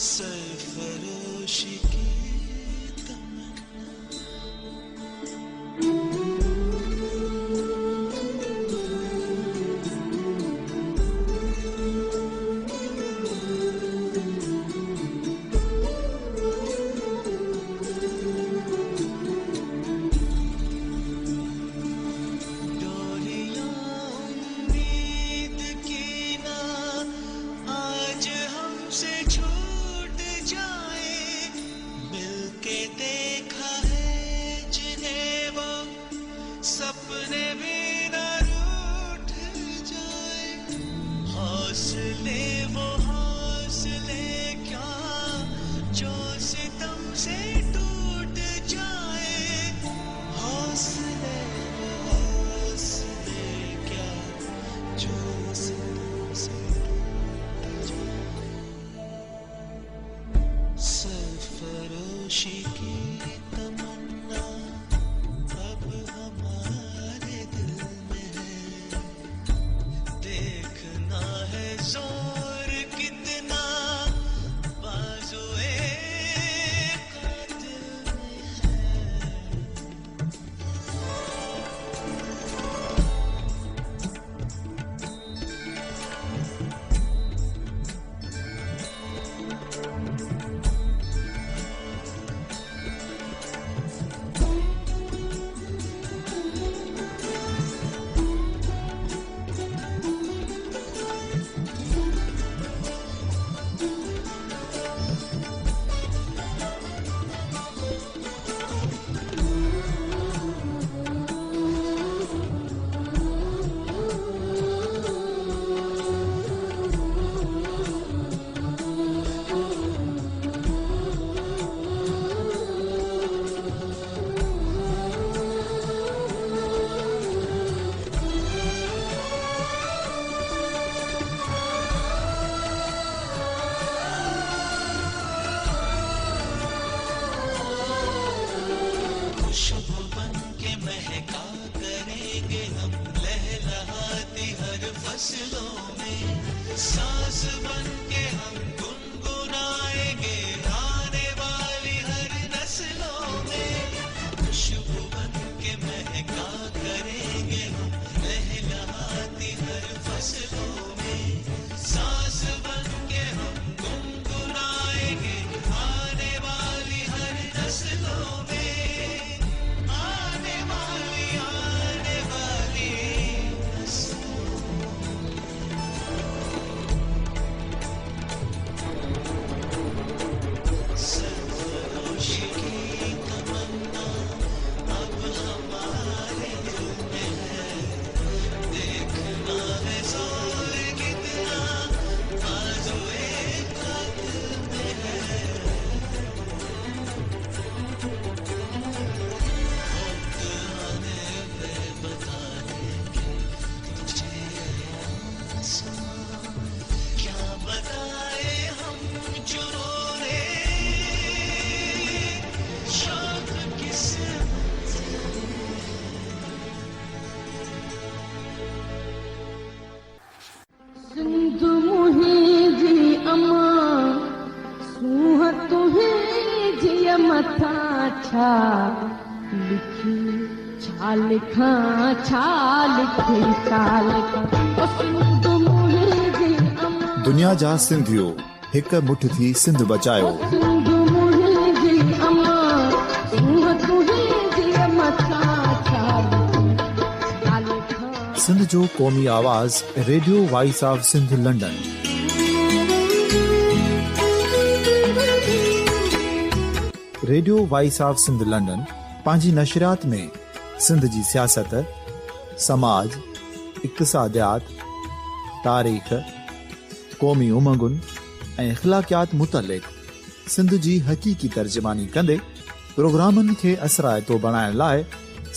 सरफरोशी की फरोशी की तमन्ना अब हमारे दिल में है। देखना है जोर कितना बाजुए कातिल में है। खुशबू बन के महका करेंगे हम लहलहाती हर फसलों में। सांस बन के हम गुनगुनाएंगे आने वाली हर नस्लों में। खुशबू बन के महका करेंगे हम लहलहाती हर फसलों में। सांस बन के हम गुनगुनाएंगे आने वाली हर नस्लों में। आने वाली सरफरोशी की तमन्ना अब हमारे दिल में है। देखना है जोर कितना बाजुए कातिल में है। वक्त आने पे बता देंगे तुझे आसमां। क्या बताए हम जो रो रहे शौक किस सिंध मुंहिंजी अमां सूंह तुंहिंजी मथां छा लिखी छा लिखां छा लिखी छा लिखां ओ सिंध मुंहिंजी अमां दुनिया जा सिंधियो हिक मुठ थी सिंध बचायो। सिंध मुंहिंजी अमां सूंह तुंहिंजी मथां छा लिखी छा लिखां सिंध जो क़ौमी आवाज़ radio voice of Sindh London. Radio voice of Sindh London पंहिंजी नशरियात में सिंध जी सियासत, समाज, इक़्तिसादियात, तारीख़, क़ौमी उमंगुनि ऐं इख़्लाक़ियात मुतलिक़ सिंध जी हक़ीक़ी तर्जुमानी कंदे प्रोग्रामनि खे असराइतो बणाइण लाइ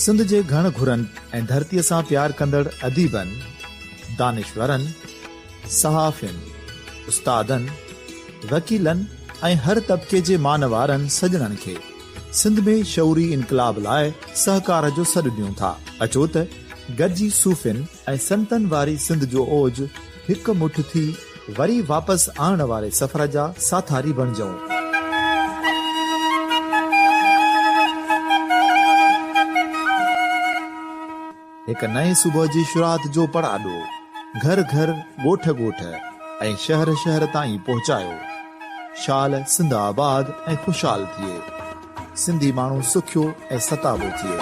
सिंध जे घण घुरनि ऐं धरतीअ सां प्यार कंदड़ अदीबनि, दानिशवरनि, सहाफ़ियुनि, उस्तादनि, वकीलनि ऐं हर तबिके जे मानवारनि सजणनि खे सिंध में शऊरी इनक़लाब लाइ सहकार जो सॾु ॾियूं था। अचो त गॾिजी सूफ़ियुनि ऐं संतनि वारी सिंध जो ओज हिक मुठ थी वरी वापसि आणण वारे सफ़र जा साथारी बणिजऊं। हिक नए सुबुह जी शुरूआत जो पड़ाॾो घर घर ॻोठ ॻोठ ऐं शहर शहर ताईं पहुचायो। शाल सिंध आबाद ऐं ख़ुशहाल थिए, सिंधी माण्हू सुखियो ऐं सताबो थिए।